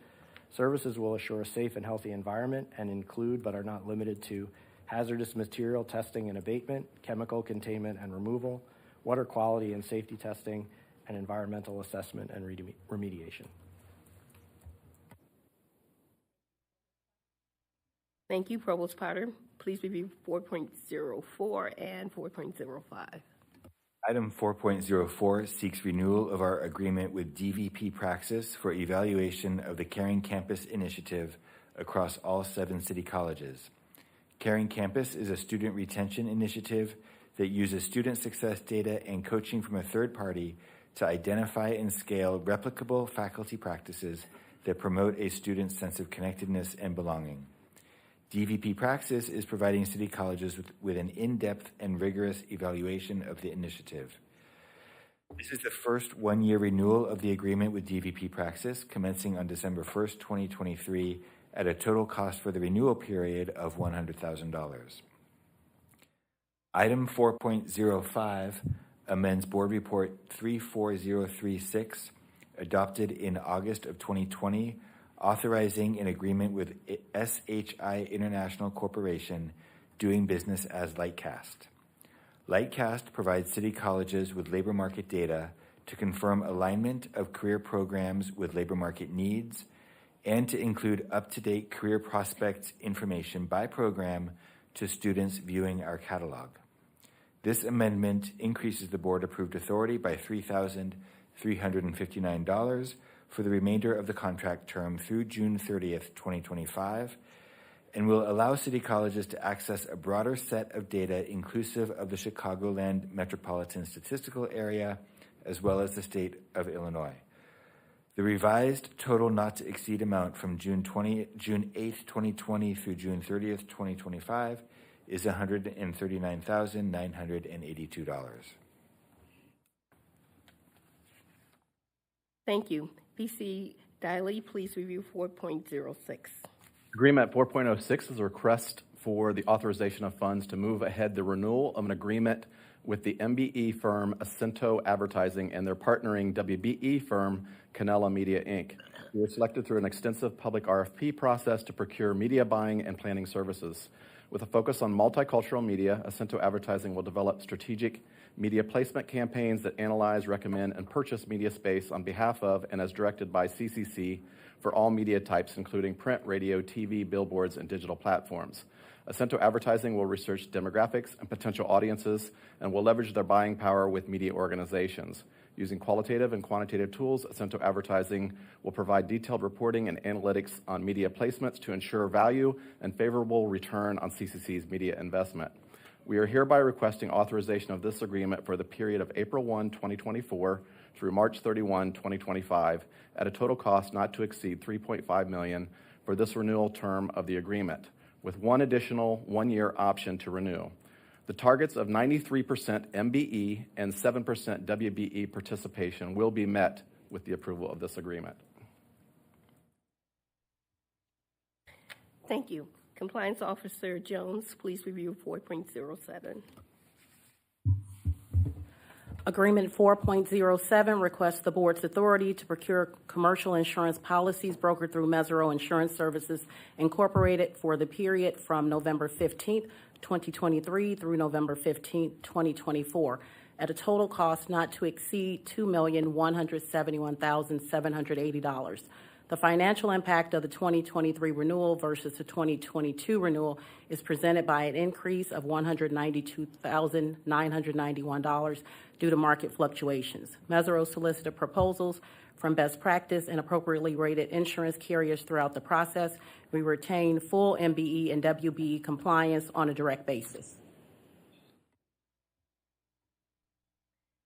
Services will assure a safe and healthy environment and include, but are not limited to, hazardous material testing and abatement, chemical containment and removal, water quality and safety testing, and environmental assessment and remediation. Thank you, Provost Potter. Please review 4.04 and 4.05. Item 4.04 seeks renewal of our agreement with DVP Praxis for evaluation of the Caring Campus initiative across all 7 city colleges. Caring Campus is a student retention initiative that uses student success data and coaching from a third party to identify and scale replicable faculty practices that promote a student's sense of connectedness and belonging. DVP Praxis is providing city colleges with an in-depth and rigorous evaluation of the initiative. This is the first 1-year renewal of the agreement with DVP Praxis, commencing on December 1st, 2023, at a total cost for the renewal period of $100,000. Item 4.05 amends Board Report 34036, adopted in August of 2020, authorizing an agreement with SHI International Corporation, doing business as Lightcast. Lightcast provides city colleges with labor market data to confirm alignment of career programs with labor market needs and to include up-to-date career prospects information by program to students viewing our catalog. This amendment increases the board-approved authority by $3,359 for the remainder of the contract term through June 30th, 2025, and will allow city colleges to access a broader set of data inclusive of the Chicagoland metropolitan statistical area, as well as the state of Illinois. The revised total not to exceed amount from June 8th, 2020 through June 30th, 2025 is $139,982. Thank you. VC Diley, please review 4.06. Agreement 4.06 is a request for the authorization of funds to move ahead the renewal of an agreement with the MBE firm Acento Advertising and their partnering WBE firm Canella Media Inc. We were selected through an extensive public RFP process to procure media buying and planning services. With a focus on multicultural media, Acento Advertising will develop strategic media placement campaigns that analyze, recommend, and purchase media space on behalf of and as directed by CCC for all media types, including print, radio, TV, billboards, and digital platforms. Acento Advertising will research demographics and potential audiences and will leverage their buying power with media organizations. Using qualitative and quantitative tools, Acento Advertising will provide detailed reporting and analytics on media placements to ensure value and favorable return on CCC's media investment. We are hereby requesting authorization of this agreement for the period of April 1, 2024 through March 31, 2025 at a total cost not to exceed $3.5 million for this renewal term of the agreement, with one additional one-year option to renew. The targets of 93% MBE and 7% WBE participation will be met with the approval of this agreement. Thank you. Compliance Officer Jones, please review 4.07. Agreement 4.07 requests the board's authority to procure commercial insurance policies brokered through Mesero Insurance Services Incorporated for the period from November 15th, 2023 through November 15th, 2024 at a total cost not to exceed $2,171,780. The financial impact of the 2023 renewal versus the 2022 renewal is presented by an increase of $192,991 due to market fluctuations. Mesero solicited proposals from best practice and appropriately rated insurance carriers throughout the process. We retain full MBE and WBE compliance on a direct basis.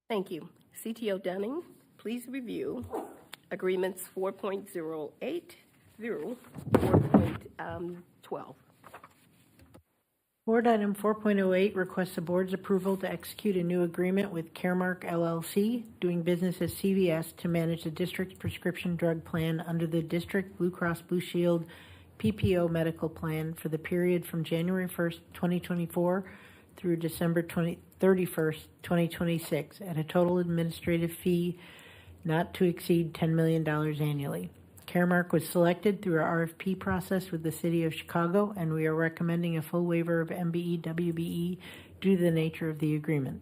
Thank you. CTO Dunning, please review agreements 4.08 through 4.12. Board item 4.08 requests the board's approval to execute a new agreement with Caremark LLC, doing business as CVS, to manage the district's prescription drug plan under the District Blue Cross Blue Shield PPO medical plan for the period from January 1st, 2024 through December 31st, 2026 at a total administrative fee not to exceed $10 million annually. Caremark was selected through our RFP process with the City of Chicago, and we are recommending a full waiver of MBE, WBE due to the nature of the agreement.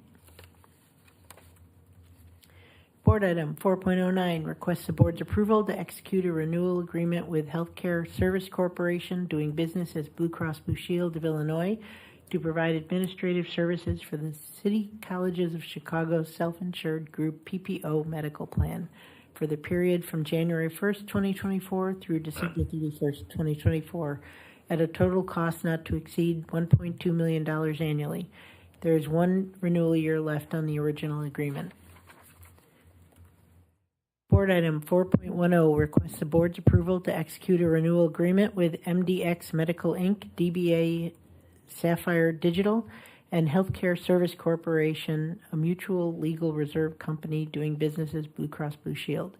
Board item 4.09 requests the board's approval to execute a renewal agreement with Healthcare Service Corporation, doing business as Blue Cross Blue Shield of Illinois, to provide administrative services for the City Colleges of Chicago's self-insured group PPO medical plan for the period from January 1st, 2024 through December 31st, 2024 at a total cost not to exceed $1.2 million annually. There is one renewal year left on the original agreement. Board item 4.10 requests the board's approval to execute a renewal agreement with MDX Medical Inc., DBA Sapphire Digital, and Healthcare Service Corporation, a mutual legal reserve company doing business as Blue Cross Blue Shield.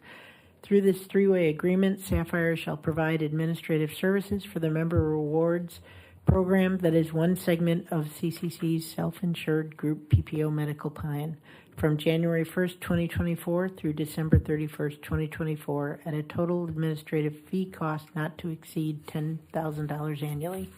Through this three-way agreement, Sapphire shall provide administrative services for the member rewards program that is one segment of CCC's self-insured group PPO medical plan from January 1st, 2024 through December 31st, 2024 at a total administrative fee cost not to exceed $10,000 annually.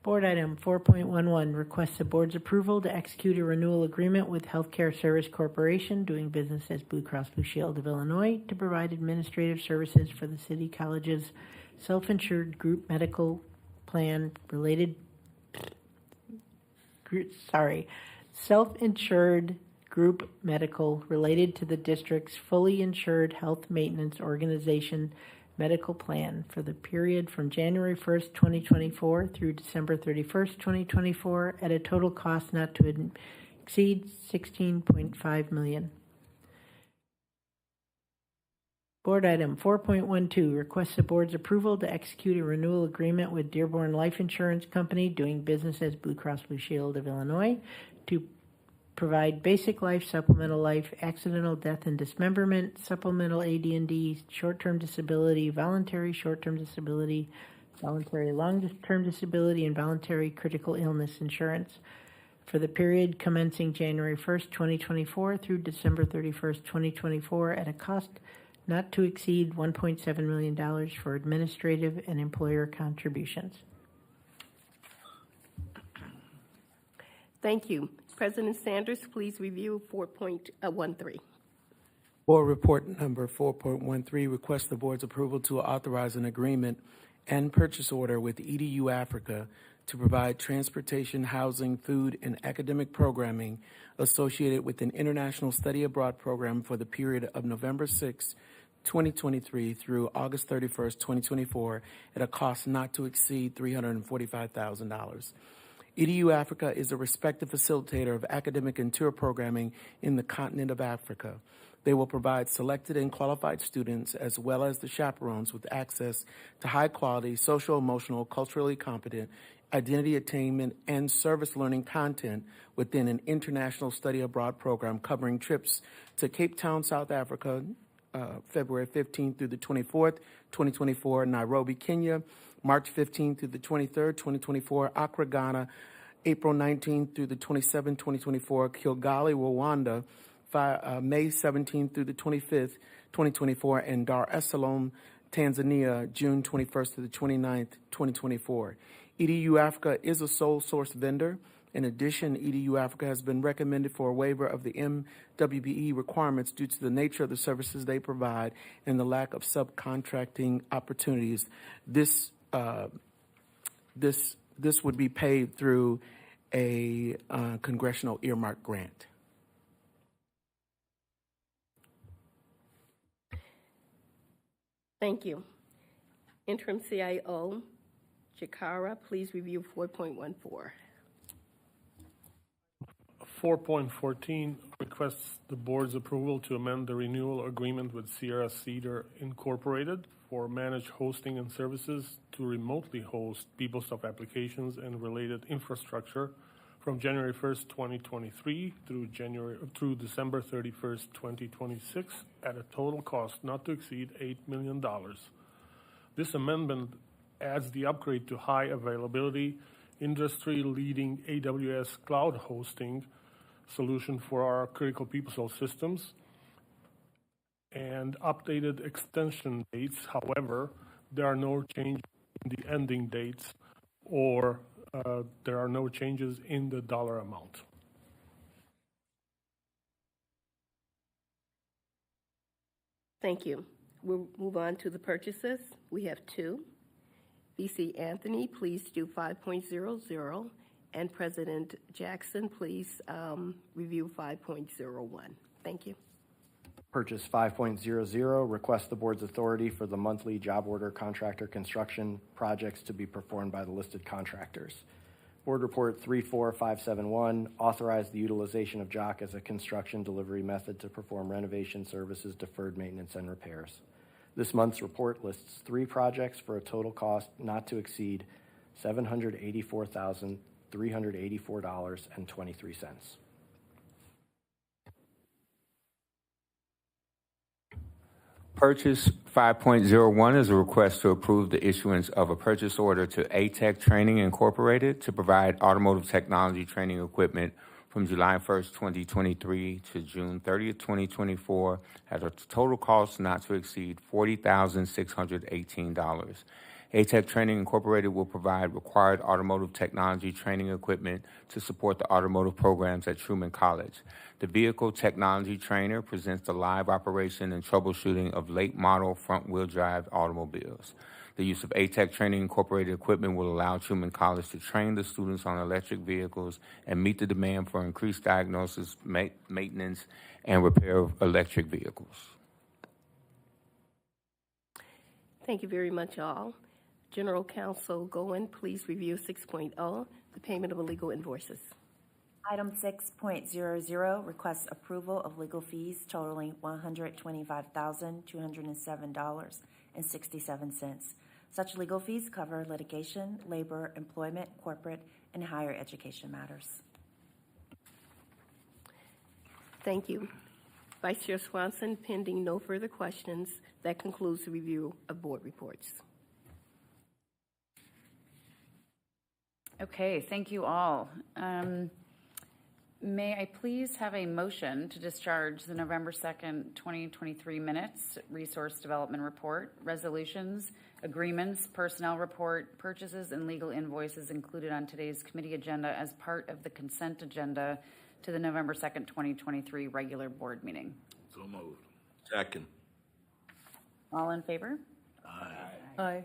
Board item 4.11 requests the board's approval to execute a renewal agreement with Healthcare Service Corporation, doing business as Blue Cross Blue Shield of Illinois, to provide administrative services for the City College's self-insured group medical plan self-insured group medical related to the district's fully insured health maintenance organization medical plan for the period from January 1st, 2024 through December 31st, 2024 at a total cost not to exceed $16.5 million. Board item 4.12 requests the board's approval to execute a renewal agreement with Dearborn Life Insurance Company, doing business as Blue Cross Blue Shield of Illinois, to provide basic life, supplemental life, accidental death and dismemberment, supplemental AD&D, short-term disability, voluntary short-term disability, voluntary long-term disability, and voluntary critical illness insurance for the period commencing January 1st, 2024 through December 31st, 2024 at a cost not to exceed $1.7 million for administrative and employer contributions. Thank you. President Sanders, please review 4.13. Board Report Number 4.13 requests the board's approval to authorize an agreement and purchase order with EDU Africa to provide transportation, housing, food, and academic programming associated with an international study abroad program for the period of November 6, 2023 through August 31st, 2024 at a cost not to exceed $345,000. EDU Africa is a respected facilitator of academic and tour programming in the continent of Africa. They will provide selected and qualified students as well as the chaperones with access to high-quality, social-emotional, culturally competent, identity attainment, and service learning content within an international study abroad program covering trips to Cape Town, South Africa, February 15th through the 24th, 2024, Nairobi, Kenya, March 15th through the 23rd, 2024, Accra, Ghana, April 19th through the 27th, 2024, Kigali, Rwanda, May 17th through the 25th, 2024, and Dar es Salaam, Tanzania, June 21st to the 29th, 2024. EDU Africa is a sole source vendor. In addition, EDU Africa has been recommended for a waiver of the MWBE requirements due to the nature of the services they provide and the lack of subcontracting opportunities. This would be paid through a congressional earmark grant. Thank you. Interim CIO, Jakara, please review 4.14. 4.14 requests the board's approval to amend the renewal agreement with Sierra Cedar Incorporated for managed hosting and services to remotely host PeopleSoft applications and related infrastructure from January 1st, 2023 through December 31st, 2026 at a total cost not to exceed $8 million. This amendment adds the upgrade to high availability, industry-leading AWS cloud hosting solution for our critical PeopleSoft systems and updated extension dates. However, there are no changes in the ending dates or there are no changes in the dollar amount. Thank you. We'll move on to the purchases. We have two. VC Anthony, please do 5.00, and President Jackson, please review 5.01. Thank you. Purchase 5.00 requests the board's authority for the monthly job order contractor construction projects to be performed by the listed contractors. Board Report 34571 authorized the utilization of JOC as a construction delivery method to perform renovation services, deferred maintenance, and repairs. This month's report lists 3 projects for a total cost not to exceed $784,384.23. Purchase 5.01 is a request to approve the issuance of a purchase order to ATEC Training Incorporated to provide automotive technology training equipment from July 1st, 2023 to June 30th, 2024 at a total cost not to exceed $40,618. ATEC Training Incorporated will provide required automotive technology training equipment to support the automotive programs at Truman College. The vehicle technology trainer presents the live operation and troubleshooting of late model front-wheel drive automobiles. The use of ATEC Training Incorporated equipment will allow Truman College to train the students on electric vehicles and meet the demand for increased diagnosis, maintenance, and repair of electric vehicles. Thank you very much, all. General Counsel Goen, please review 6.0, the payment of illegal invoices. Item 6.00 requests approval of legal fees totaling $125,207.67. Such legal fees cover litigation, labor, employment, corporate, and higher education matters. Thank you. Vice Chair Swanson, pending no further questions, that concludes the review of board reports. Okay, thank you all. May I please have a motion to discharge the November 2nd, 2023 minutes, resource development report, resolutions, agreements, personnel report, purchases, and legal invoices included on today's committee agenda as part of the consent agenda to the November 2nd, 2023 regular board meeting? So moved. Second. All in favor? Aye.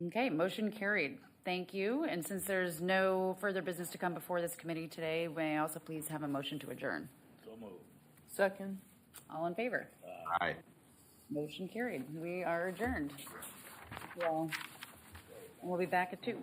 Okay, motion carried. Thank you. And since there's no further business to come before this committee today, may I also please have a motion to adjourn? So moved. Second. All in favor? Aye. Motion carried. We are adjourned. Well, we'll be back at 2.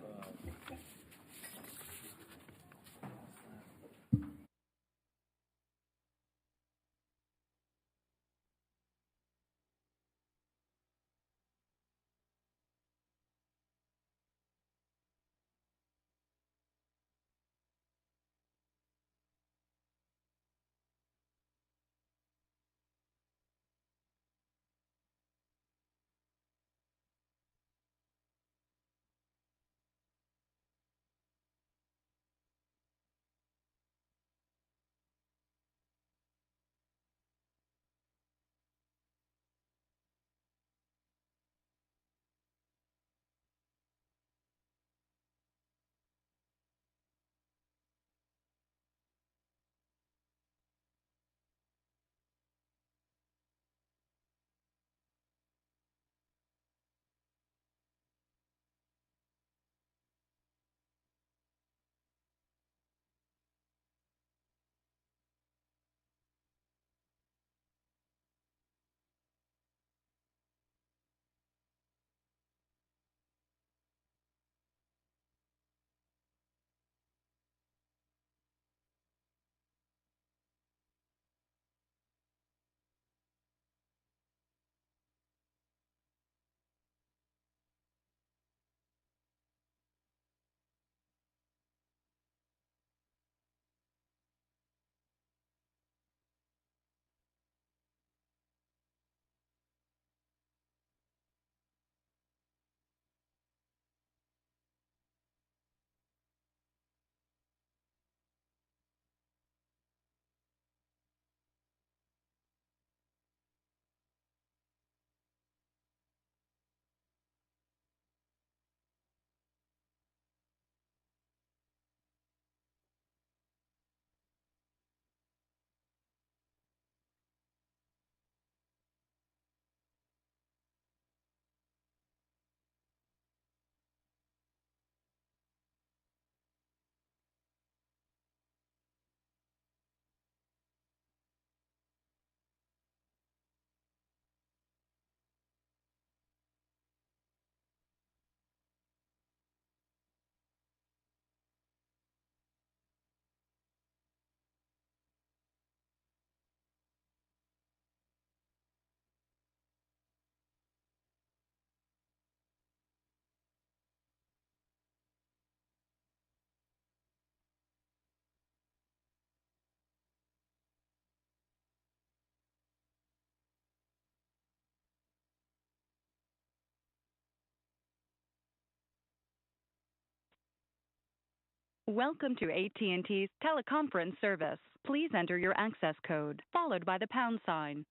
Welcome to AT&T's teleconference service. Please enter your access code, followed by the pound sign.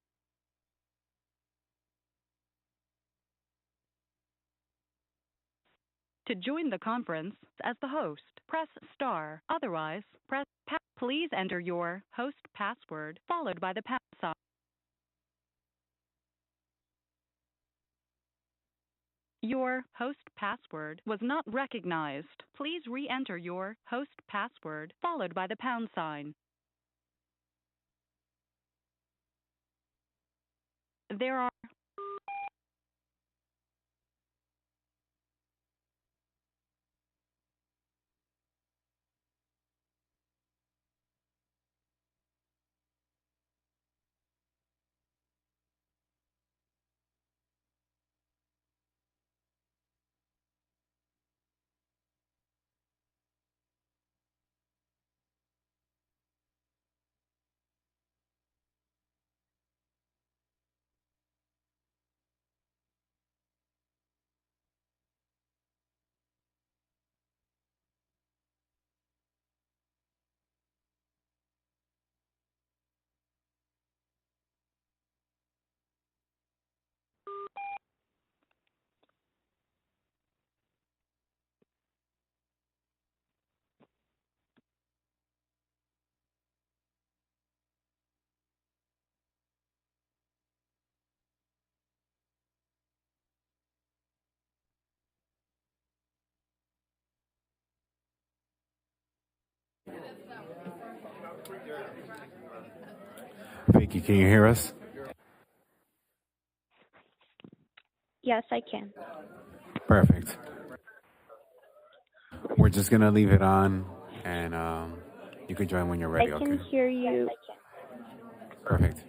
To join the conference as the host, press star. Otherwise, press pound. Please enter your host password, followed by the pound sign. Your host password was not recognized. Please re-enter your host password, followed by the pound sign. There are Vicky, can you hear us? Yes, I can. Perfect. We're just going to leave it on, and you can join when you're ready, I can okay? hear you. Perfect.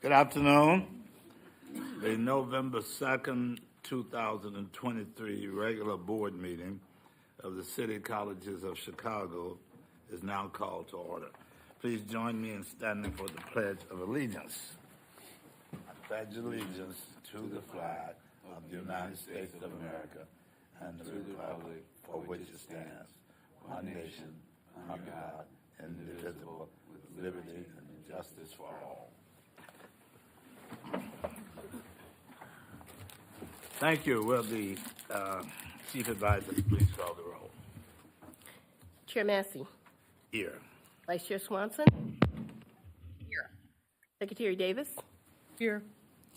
Good afternoon. The November 2nd, 2023 regular board meeting of the City Colleges of Chicago is now called to order. Please join me in standing for the Pledge of Allegiance. I pledge allegiance to the flag of the United States of America and to the republic for which it stands, one nation, under God, indivisible, with liberty and justice for all. Thank you. Will the Chief Advisor please call the roll? Chair Massey. Here. Vice Chair Swanson. Here. Secretary Davis. Here.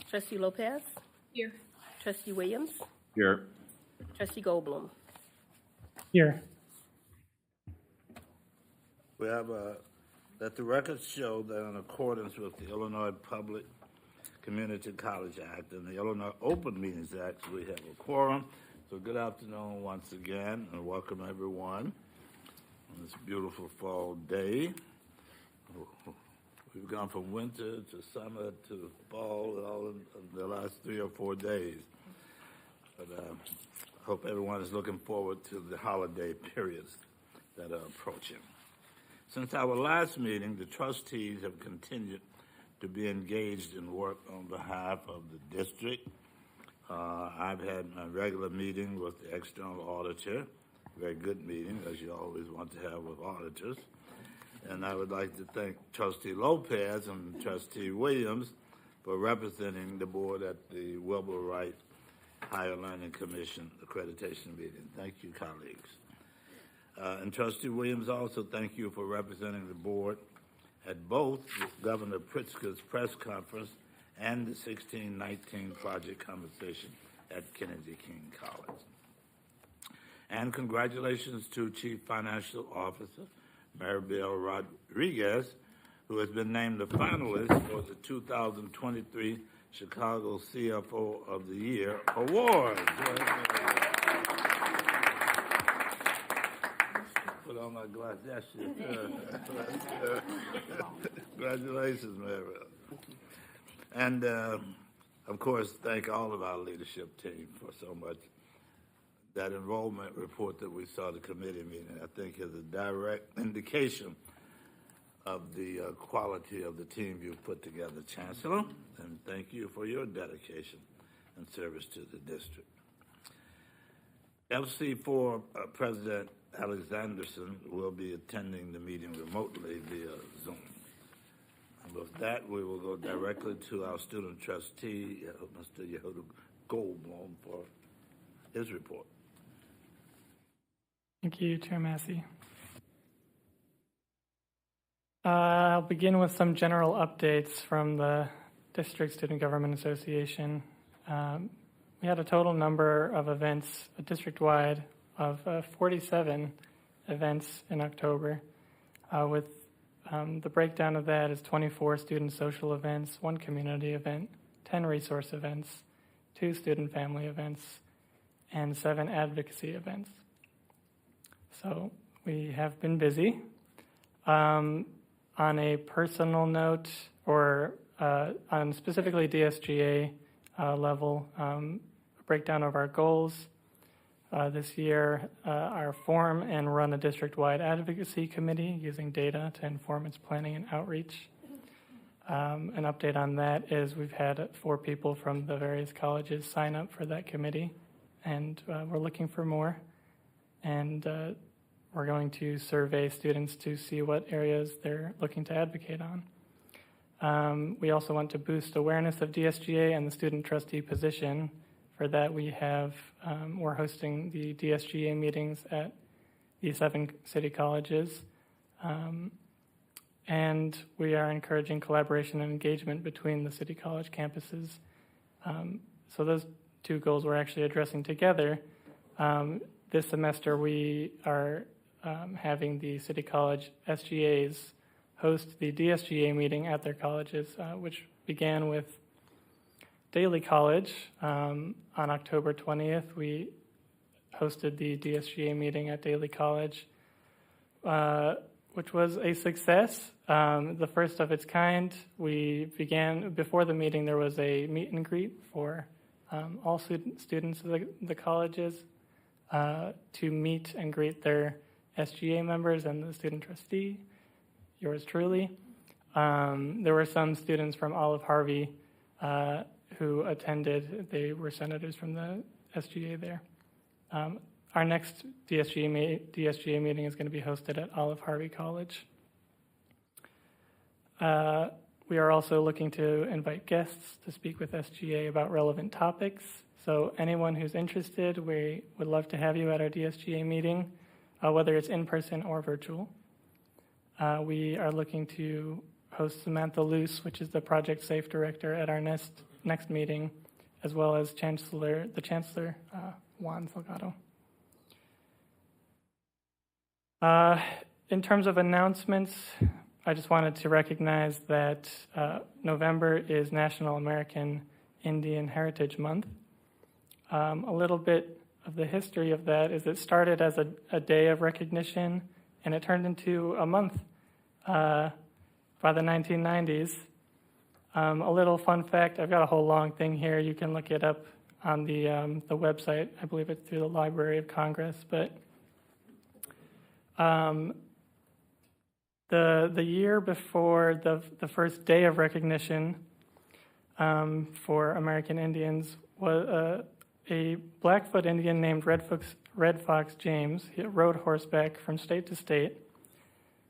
Trustee Lopez. Here. Trustee Williams. Here. Trustee Goldblum. Here. We have that the records show that in accordance with the Illinois Public Community College Act and the Illinois Open Meetings Act, we have a quorum. So good afternoon once again, and welcome everyone on this beautiful fall day. We've gone from winter to summer to fall all in the last 3 or 4 days. But I hope everyone is looking forward to the holiday periods that are approaching. Since our last meeting, the trustees have continued to be engaged in work on behalf of the district. I've had a regular meeting with the external auditor, very good meeting, as you always want to have with auditors. And I would like to thank Trustee Lopez and Trustee Williams for representing the board at the Wilbur Wright Higher Learning Commission accreditation meeting. Thank you, colleagues. And Trustee Williams, also thank you for representing the board at both Governor Pritzker's press conference and the 1619 project conversation at Kennedy King College. And congratulations to Chief Financial Officer Maribel Rodriguez, who has been named a finalist for the 2023 Chicago CFO of the Year Award. Put on my glass. Yes, congratulations, Maribel. And, of course, thank all of our leadership team for so much. That enrollment report that we saw at the committee meeting, I think, is a direct indication of the quality of the team you've put together, Chancellor, and thank you for your dedication and service to the district. FC4 President Alexanderson will be attending the meeting remotely via Zoom. And with that, we will go directly to our student trustee, Mr. Yehuda Goldblum, for his report. Thank you, Chair Massey. I'll begin with some general updates from the District Student Government Association. We had a total number of events district-wide of 47 events in October, with the breakdown of that is 24 student social events, 1 community event, 10 resource events, 2 student family events, and 7 advocacy events. So we have been busy. On a personal note, or on specifically DSGA level, a breakdown of our goals. This year, our form and run a district-wide advocacy committee using data to inform its planning and outreach. An update on that is we've had 4 people from the various colleges sign up for that committee, and we're looking for more. And we're going to survey students to see what areas they're looking to advocate on. We also want to boost awareness of DSGA and the student trustee position. For that, we're hosting the DSGA meetings at the 7 city colleges. And we are encouraging collaboration and engagement between the city college campuses. So those 2 goals we're actually addressing together. This semester, we are having the city college SGAs host the DSGA meeting at their colleges, which began with Daly College. On October 20th, we hosted the DSGA meeting at Daly College, which was a success. the first of its kind. We began, before the meeting, there was a meet and greet for all students of the colleges to meet and greet their SGA members and the student trustee, yours truly. There were some students from Olive Harvey who attended. They were senators from the SGA there. Our next DSGA meeting is going to be hosted at Olive Harvey College. We are also looking to invite guests to speak with SGA about relevant topics. So anyone who's interested, we would love to have you at our DSGA meeting, whether it's in person or virtual. We are looking to host Samantha Luce, which is the Project Safe Director, at our next meeting, as well as the Chancellor, Juan Salgado. In terms of announcements, I just wanted to recognize that November is National American Indian Heritage Month. A little bit of the history of that is it started as a day of recognition, and it turned into a month by the 1990s. A little fun fact, I've got a whole long thing here. You can look it up on the website. I believe it's through the Library of Congress. But the year before the first day of recognition for American Indians was a Blackfoot Indian named Red Fox James. He rode horseback from state to state,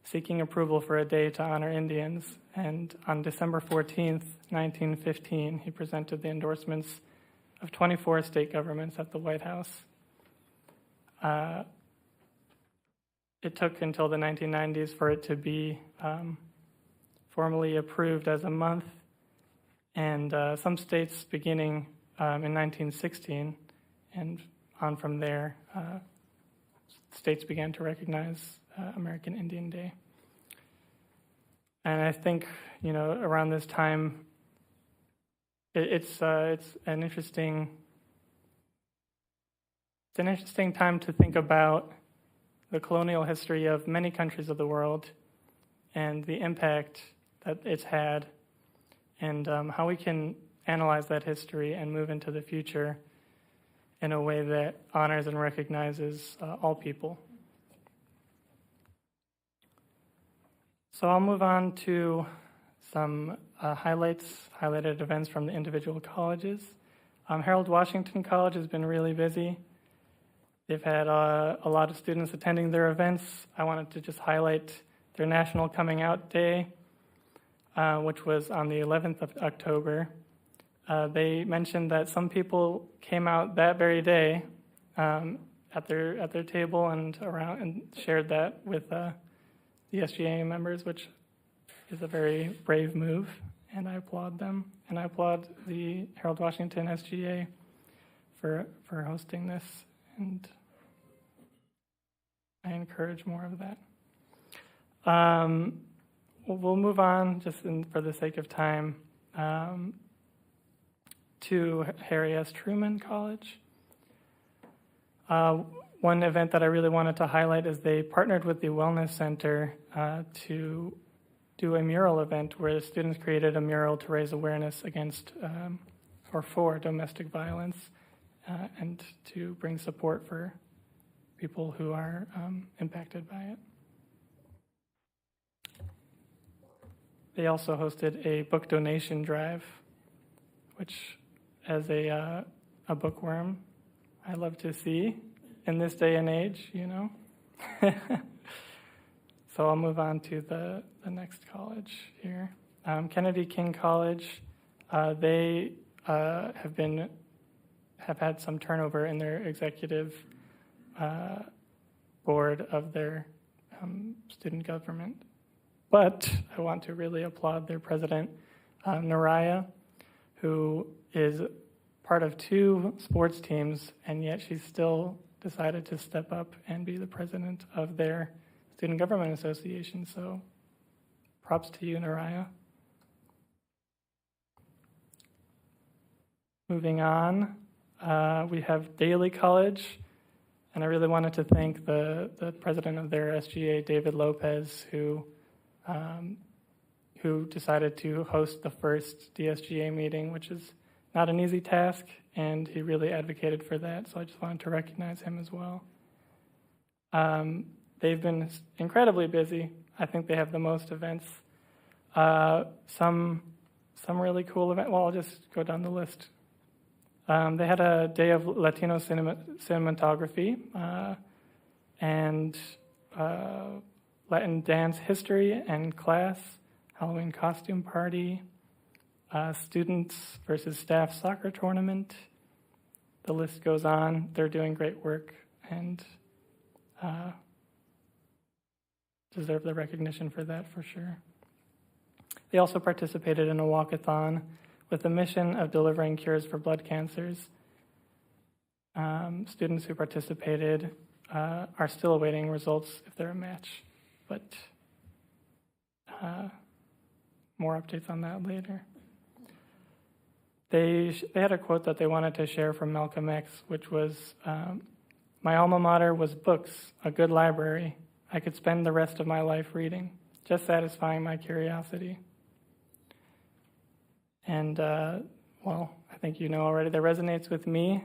seeking approval for a day to honor Indians. And on December 14th, 1915, he presented the endorsements of 24 state governments at the White House. It took until the 1990s for it to be formally approved as a month, and some states beginning in 1916 and on from there, states began to recognize American Indian Day. And I think, around this time, it's an interesting time to think about the colonial history of many countries of the world and the impact that it's had, and how we can analyze that history and move into the future in a way that honors and recognizes all people. So I'll move on to some highlighted events from the individual colleges. Harold Washington College has been really busy. They've had a lot of students attending their events. I wanted to just highlight their National Coming Out Day, which was on the 11th of October. They mentioned that some people came out that very day at their table and around and shared that with the SGA members, which is a very brave move, and I applaud them. And I applaud the Harold Washington SGA for hosting this, and I encourage more of that. We'll move on, just for the sake of time, to Harry S. Truman College. One event that I really wanted to highlight is they partnered with the Wellness Center to do a mural event where the students created a mural to raise awareness against or for domestic violence and to bring support for people who are impacted by it. They also hosted a book donation drive, which, as a bookworm, I love to see in this day and age, So I'll move on to the next college here. Kennedy King College, they have had some turnover in their executive board of their student government. But I want to really applaud their president, Naraya, who is part of 2 sports teams, and yet she still decided to step up and be the president of their Student Government Association. So props to you, Naraya. Moving on, we have Daly College, and I really wanted to thank the president of their SGA, David Lopez, who who decided to host the first DSGA meeting, which is not an easy task, and he really advocated for that, so I just wanted to recognize him as well. They've been incredibly busy. I think they have the most events. Some really cool events. Well, I'll just go down the list. They had a day of Latino cinematography and Latin dance history and class, Halloween costume party, students versus staff soccer tournament. The list goes on. They're doing great work and deserve the recognition for that for sure. They also participated in a walkathon with the mission of delivering cures for blood cancers. Students who participated are still awaiting results if they're a match, but more updates on that later. They had a quote that they wanted to share from Malcolm X, which was, "My alma mater was books, a good library. I could spend the rest of my life reading, just satisfying my curiosity." And, well, I think you know already, that resonates with me.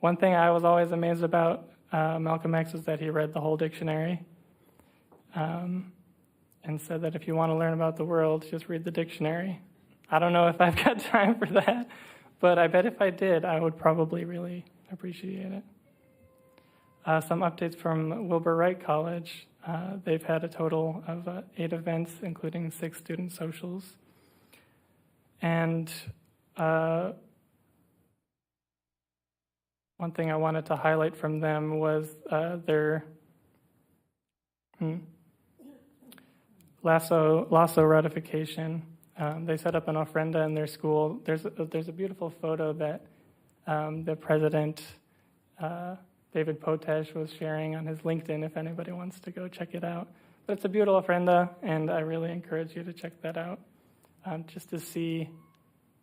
One thing I was always amazed about Malcolm X is that he read the whole dictionary and said that if you want to learn about the world, just read the dictionary. I don't know if I've got time for that, but I bet if I did, I would probably really appreciate it. Some updates from Wilbur Wright College. They've had a total of 8 events, including 6 student socials. And one thing I wanted to highlight from them was their LASSO ratification. They set up an ofrenda in their school. There's a beautiful photo that the president, David Potash, was sharing on his LinkedIn if anybody wants to go check it out. But it's a beautiful ofrenda, and I really encourage you to check that out. Just to see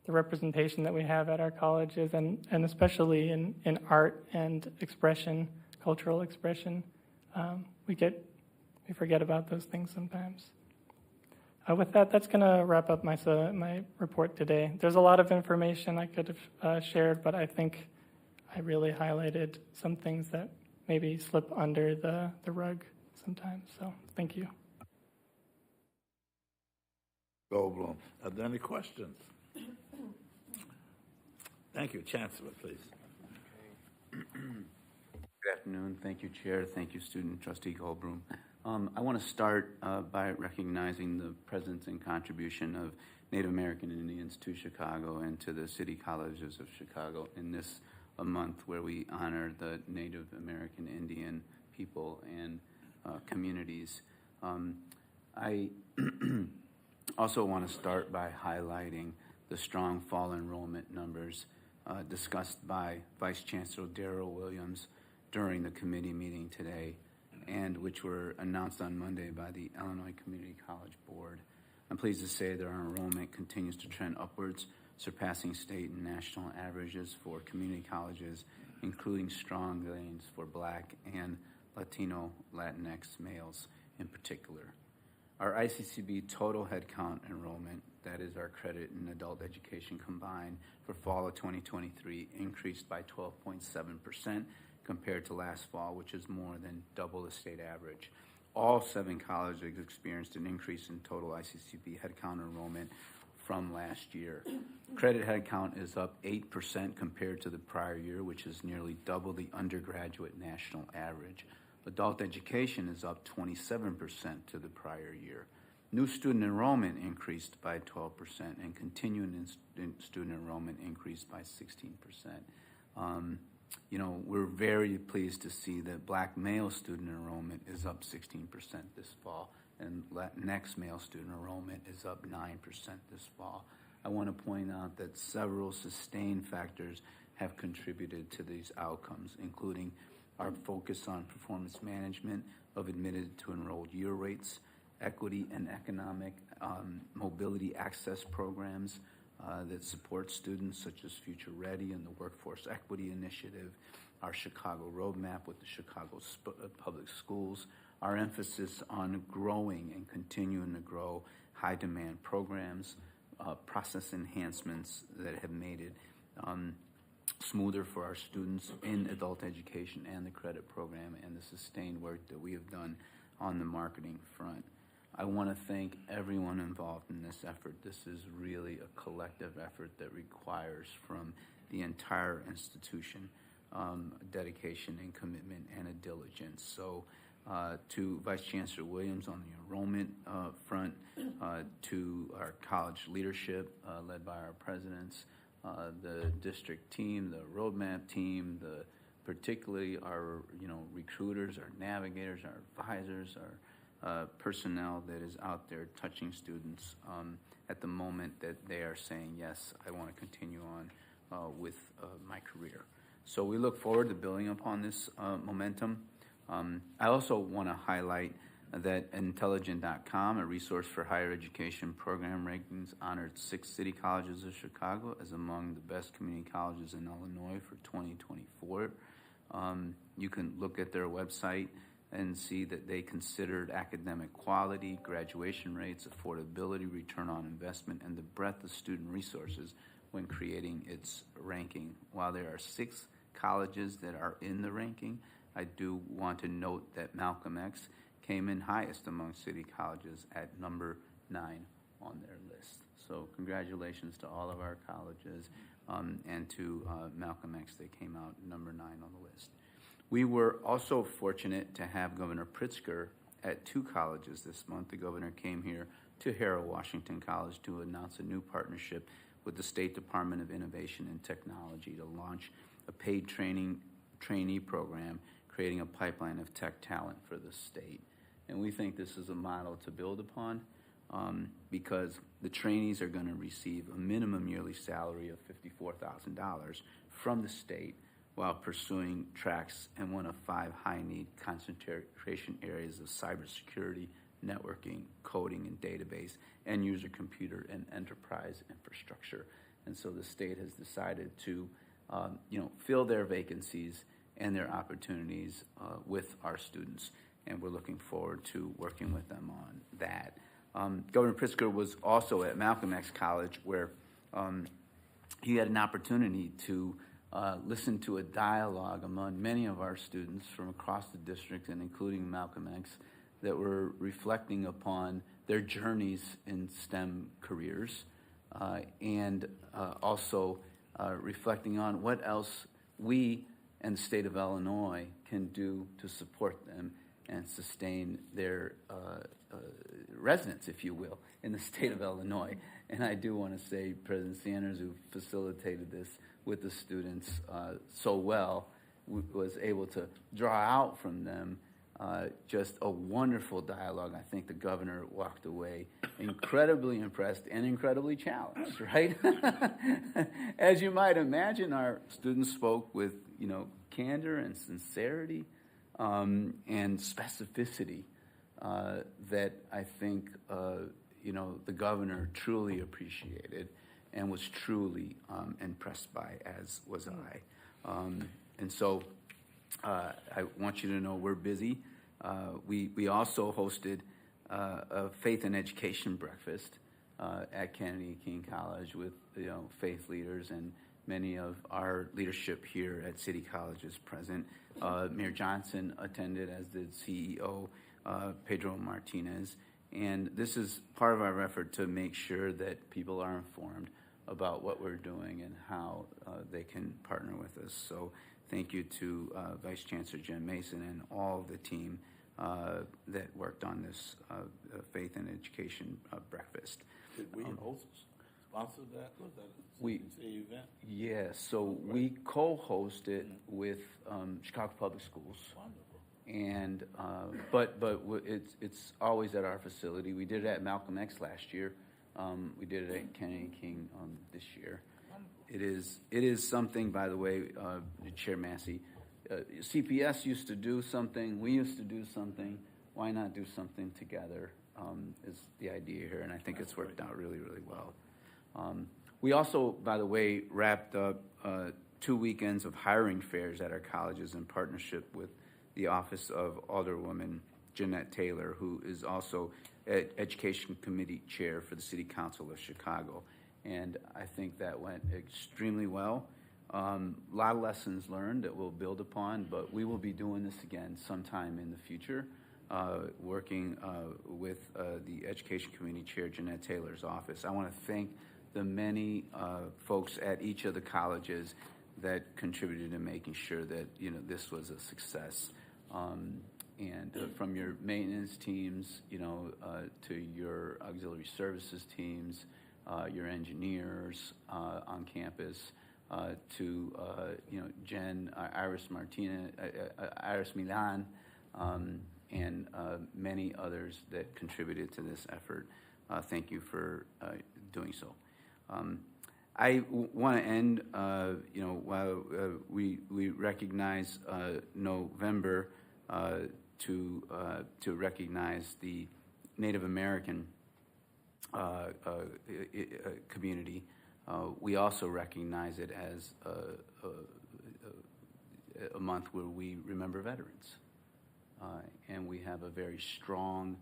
the representation that we have at our colleges, and especially in art and expression, cultural expression. We forget about those things sometimes. With that, that's going to wrap up my report today. There's a lot of information I could have shared, but I think I really highlighted some things that maybe slip under the rug sometimes. So thank you. Goldblum. Are there any questions? Thank you. Chancellor, please. Good afternoon. Thank you, Chair. Thank you, Student Trustee Goldblum. I want to start by recognizing the presence and contribution of Native American Indians to Chicago and to the City Colleges of Chicago in this month where we honor the Native American Indian people and communities. I also want to start by highlighting the strong fall enrollment numbers discussed by Vice Chancellor Darrell Williams during the committee meeting today, and which were announced on Monday by the Illinois Community College Board. I'm pleased to say that our enrollment continues to trend upwards, surpassing state and national averages for community colleges, including strong gains for Black and Latino Latinx males in particular. Our ICCB total headcount enrollment, that is our credit and adult education combined, for fall of 2023 increased by 12.7% compared to last fall, which is more than double the state average. All 7 colleges experienced an increase in total ICCB headcount enrollment from last year. Credit headcount is up 8% compared to the prior year, which is nearly double the undergraduate national average. Adult education is up 27% to the prior year. New student enrollment increased by 12%, and continuing student enrollment increased by 16%. We're very pleased to see that Black male student enrollment is up 16% this fall, and Latinx male student enrollment is up 9% this fall. I want to point out that several sustained factors have contributed to these outcomes, including our focus on performance management of admitted to enrolled year rates, equity and economic mobility access programs that support students such as Future Ready and the Workforce Equity Initiative, our Chicago Roadmap with the Chicago Public Schools, our emphasis on growing and continuing to grow high-demand programs, process enhancements that have made it smoother for our students in adult education and the credit program, and the sustained work that we have done on the marketing front. I want to thank everyone involved in this effort. This is really a collective effort that requires from the entire institution dedication and commitment and a diligence. So to Vice Chancellor Williams on the enrollment front, to our college leadership led by our presidents, the district team, the roadmap team, particularly our recruiters, our navigators, our advisors, our personnel that is out there touching students at the moment that they are saying, yes, I want to continue on with my career. So we look forward to building upon this momentum. I also want to highlight that Intelligent.com, a resource for higher education program rankings, honored 6 city colleges of Chicago as among the best community colleges in Illinois for 2024. You can look at their website and see that they considered academic quality, graduation rates, affordability, return on investment, and the breadth of student resources when creating its ranking. While there are 6 colleges that are in the ranking, I do want to note that Malcolm X came in highest among city colleges at number 9 on their list. So congratulations to all of our colleges and to Malcolm X. They came out number 9 on the list. We were also fortunate to have Governor Pritzker at 2 colleges this month. The governor came here to Harold Washington College to announce a new partnership with the State Department of Innovation and Technology to launch a paid trainee program, creating a pipeline of tech talent for the state. And we think this is a model to build upon because the trainees are going to receive a minimum yearly salary of $54,000 from the state while pursuing tracks in one of 5 high-need concentration areas of cybersecurity, networking, coding, and database, and user computer and enterprise infrastructure. And so the state has decided to fill their vacancies and their opportunities with our students, and we're looking forward to working with them on that. Governor Pritzker was also at Malcolm X College, where he had an opportunity to listen to a dialogue among many of our students from across the district, and including Malcolm X, that were reflecting upon their journeys in STEM careers, and also reflecting on what else we and the state of Illinois can do to support them and sustain their residence, if you will, in the state of Illinois. And I do want to say President Sanders, who facilitated this with the students so well, was able to draw out from them just a wonderful dialogue. I think the governor walked away incredibly impressed and incredibly challenged, right? As you might imagine, our students spoke with, candor and sincerity and specificity that I think, the governor truly appreciated and was truly impressed by, as was I. And so I want you to know we're busy. We also hosted a faith and education breakfast at Kennedy King College with faith leaders, and many of our leadership here at City College is present. Mayor Johnson attended, as did CEO Pedro Martinez. And this is part of our effort to make sure that people are informed about what we're doing and how they can partner with us. So thank you to Vice Chancellor Jen Mason and all of the team that worked on this faith and education breakfast. Did we sponsor that? Was that a city event? Yeah, so we co-host it with Chicago Public Schools. Wonderful. And but it's always at our facility. We did it at Malcolm X last year. We did it at Kennedy King this year. It is something, by the way, Chair Massey, CPS used to do something, we used to do something. Why not do something together is the idea here, and I think it's worked out really, really well. We also, by the way, wrapped up 2 weekends of hiring fairs at our colleges in partnership with the Office of Alderwoman Jeanette Taylor, who is also Education Committee Chair for the City Council of Chicago. And I think that went extremely well. A lot of lessons learned that we'll build upon, but we will be doing this again sometime in the future, working with the Education Committee Chair, Jeanette Taylor's office. I want to thank the many folks at each of the colleges that contributed to making sure that this was a success. From your maintenance teams, to your auxiliary services teams, your engineers on campus, to Jen, Iris Milan, and many others that contributed to this effort. Thank you for doing so. I want to end, while we recognize November to recognize the Native American community. We also recognize it as a month where we remember veterans. And we have a very strong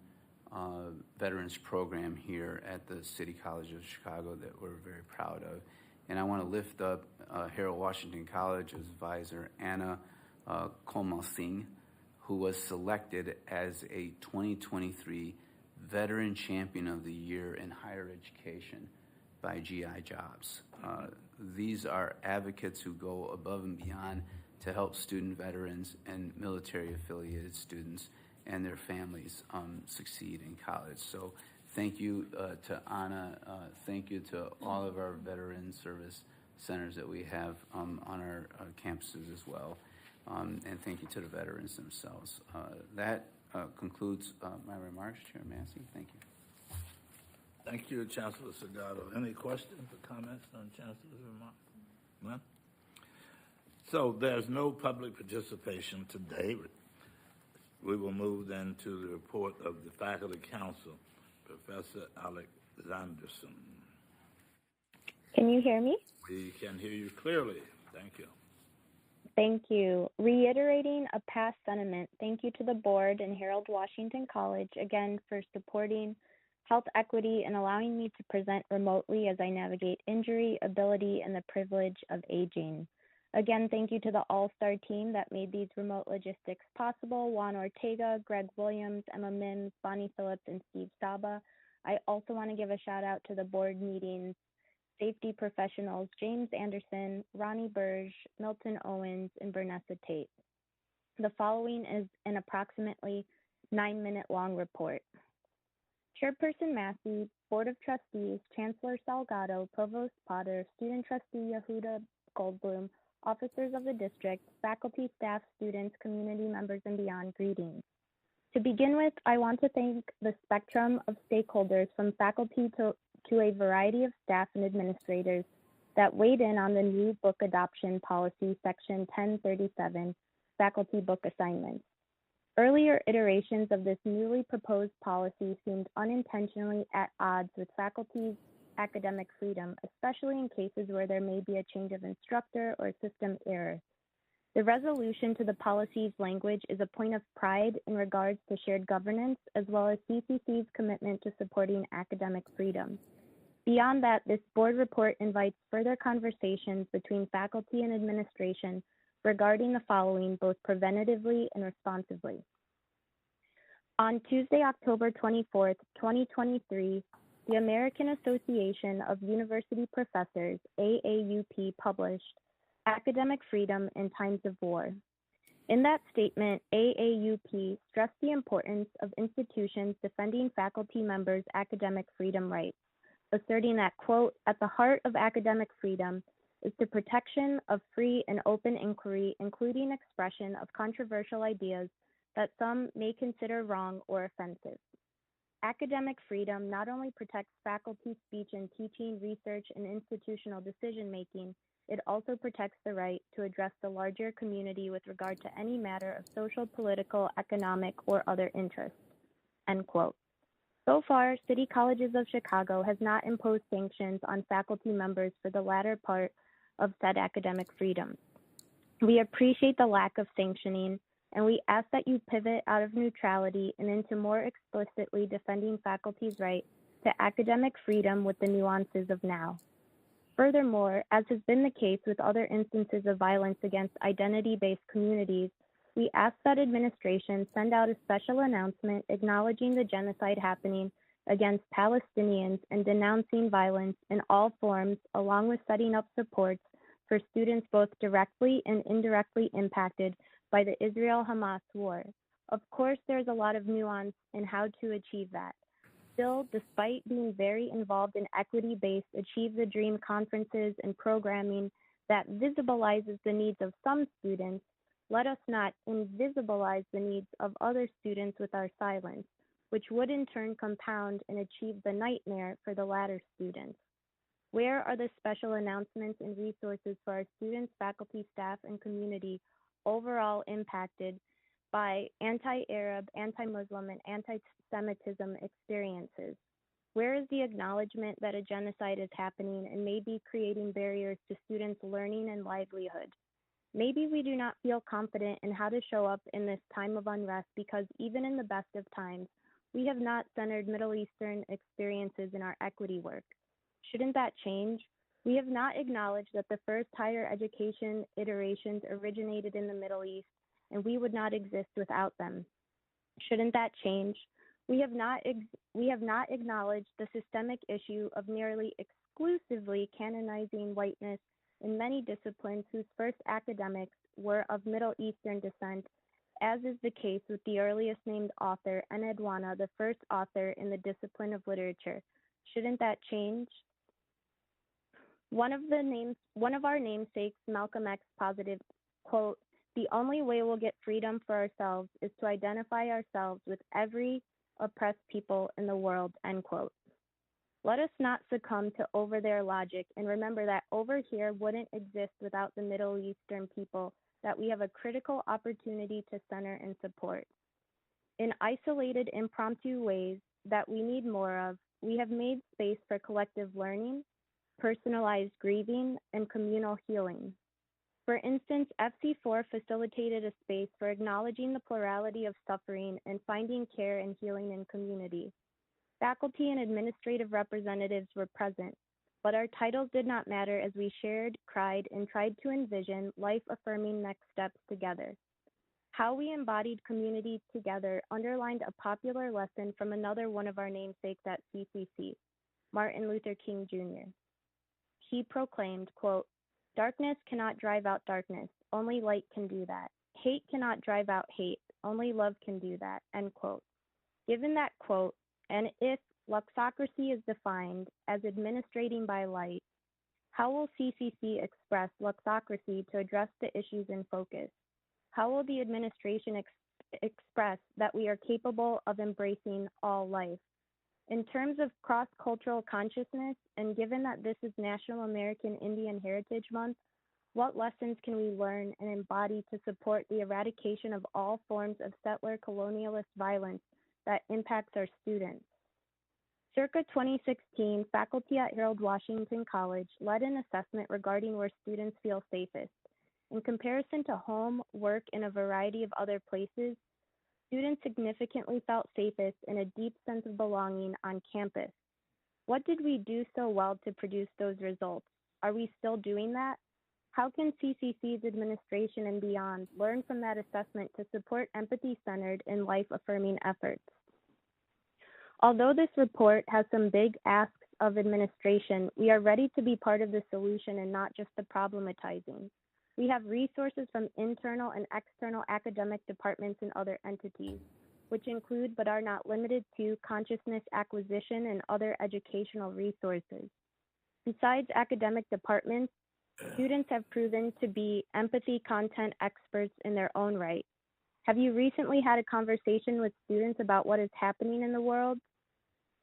veterans program here at the City College of Chicago that we're very proud of. And I want to lift up Harold Washington College's advisor, Anna Komal Singh, who was selected as a 2023 Veteran Champion of the Year in Higher Education by GI Jobs. These are advocates who go above and beyond to help student veterans and military-affiliated students and their families succeed in college. So thank you to Anna. Thank you to all of our veteran service centers that we have on our campuses as well. And thank you to the veterans themselves. That concludes my remarks, Chair Massey. Thank you. Thank you, Chancellor Salgado. Any questions or comments on Chancellor's remarks? None? So there's no public participation today. We will move then to the report of the Faculty Council, Professor Alexanderson. Can you hear me? We can hear you clearly. Thank you. Thank you. Reiterating a past sentiment, thank you to the board and Harold Washington College again for supporting health equity and allowing me to present remotely as I navigate injury, ability, and the privilege of aging. Again, thank you to the all-star team that made these remote logistics possible: Juan Ortega, Greg Williams, Emma Mims, Bonnie Phillips, and Steve Saba. I also want to give a shout out to the board meetings safety professionals James Anderson, Ronnie Burge, Milton Owens, and Bernessa Tate. The following is an approximately 9-minute long report. Chairperson Massey, Board of Trustees, Chancellor Salgado, Provost Potter, Student Trustee Yehuda Goldblum, officers of the district, faculty, staff, students, community members, and beyond, greetings. To begin with, I want to thank the spectrum of stakeholders from faculty to a variety of staff and administrators that weighed in on the new book adoption policy, section 1037, faculty book assignments. Earlier iterations of this newly proposed policy seemed unintentionally at odds with faculty's academic freedom, especially in cases where there may be a change of instructor or system error. The resolution to the policy's language is a point of pride in regards to shared governance, as well as CCC's commitment to supporting academic freedom. Beyond that, this board report invites further conversations between faculty and administration regarding the following, both preventatively and responsively. On Tuesday, October 24th, 2023, the American Association of University Professors, AAUP, published Academic Freedom in Times of War. In that statement, AAUP stressed the importance of institutions defending faculty members' academic freedom rights, asserting that, quote, at the heart of academic freedom is the protection of free and open inquiry, including expression of controversial ideas that some may consider wrong or offensive. Academic freedom not only protects faculty speech and teaching, research, and institutional decision-making, it also protects the right to address the larger community with regard to any matter of social, political, economic, or other interest, end quote. So far, City Colleges of Chicago has not imposed sanctions on faculty members for the latter part of said academic freedom. We appreciate the lack of sanctioning and we ask that you pivot out of neutrality and into more explicitly defending faculty's right to academic freedom with the nuances of now. Furthermore, as has been the case with other instances of violence against identity-based communities, we ask that administration send out a special announcement acknowledging the genocide happening against Palestinians and denouncing violence in all forms, along with setting up supports for students both directly and indirectly impacted by the Israel-Hamas war. Of course, there's a lot of nuance in how to achieve that. Still, despite being very involved in equity-based Achieve the Dream conferences and programming that visibilizes the needs of some students, let us not invisibilize the needs of other students with our silence, which would in turn compound and achieve the nightmare for the latter students. Where are the special announcements and resources for our students, faculty, staff, and community overall impacted by anti-Arab, anti-Muslim, and anti-Semitism experiences? Where is the acknowledgement that a genocide is happening and may be creating barriers to students' learning and livelihood? Maybe we do not feel confident in how to show up in this time of unrest because even in the best of times, we have not centered Middle Eastern experiences in our equity work. Shouldn't that change? We have not acknowledged that the first higher education iterations originated in the Middle East, and we would not exist without them. Shouldn't that change? We have not acknowledged the systemic issue of nearly exclusively canonizing whiteness in many disciplines whose first academics were of Middle Eastern descent, as is the case with the earliest named author, Ened Wana, the first author in the discipline of literature. Shouldn't that change? One of our namesakes, Malcolm X, posited, quote, "The only way we'll get freedom for ourselves is to identify ourselves with every oppressed people in the world," end quote. Let us not succumb to over there logic and remember that over here wouldn't exist without the Middle Eastern people that we have a critical opportunity to center and support. In isolated, impromptu ways that we need more of, we have made space for collective learning, personalized grieving, and communal healing. For instance, FC4 facilitated a space for acknowledging the plurality of suffering and finding care and healing in community. Faculty and administrative representatives were present, but our titles did not matter as we shared, cried, and tried to envision life-affirming next steps together. How we embodied community together underlined a popular lesson from another one of our namesakes at CCC, Martin Luther King Jr. He proclaimed, quote, "Darkness cannot drive out darkness, only light can do that. Hate cannot drive out hate, only love can do that," end quote. Given that quote, and if Luxocracy is defined as administrating by light, how will CCC express Luxocracy to address the issues in focus? How will the administration express that we are capable of embracing all life? In terms of cross-cultural consciousness, and given that this is National American Indian Heritage Month, what lessons can we learn and embody to support the eradication of all forms of settler colonialist violence that impacts our students? Circa 2016, faculty at Harold Washington College led an assessment regarding where students feel safest. In comparison to home, work, and a variety of other places, students significantly felt safest in a deep sense of belonging on campus. What did we do so well to produce those results? Are we still doing that? How can CCC's administration and beyond learn from that assessment to support empathy-centered and life-affirming efforts? Although this report has some big asks of administration, we are ready to be part of the solution and not just the problematizing. We have resources from internal and external academic departments and other entities, which include but are not limited to consciousness acquisition and other educational resources. Besides academic departments, students have proven to be empathy content experts in their own right. Have you recently had a conversation with students about what is happening in the world?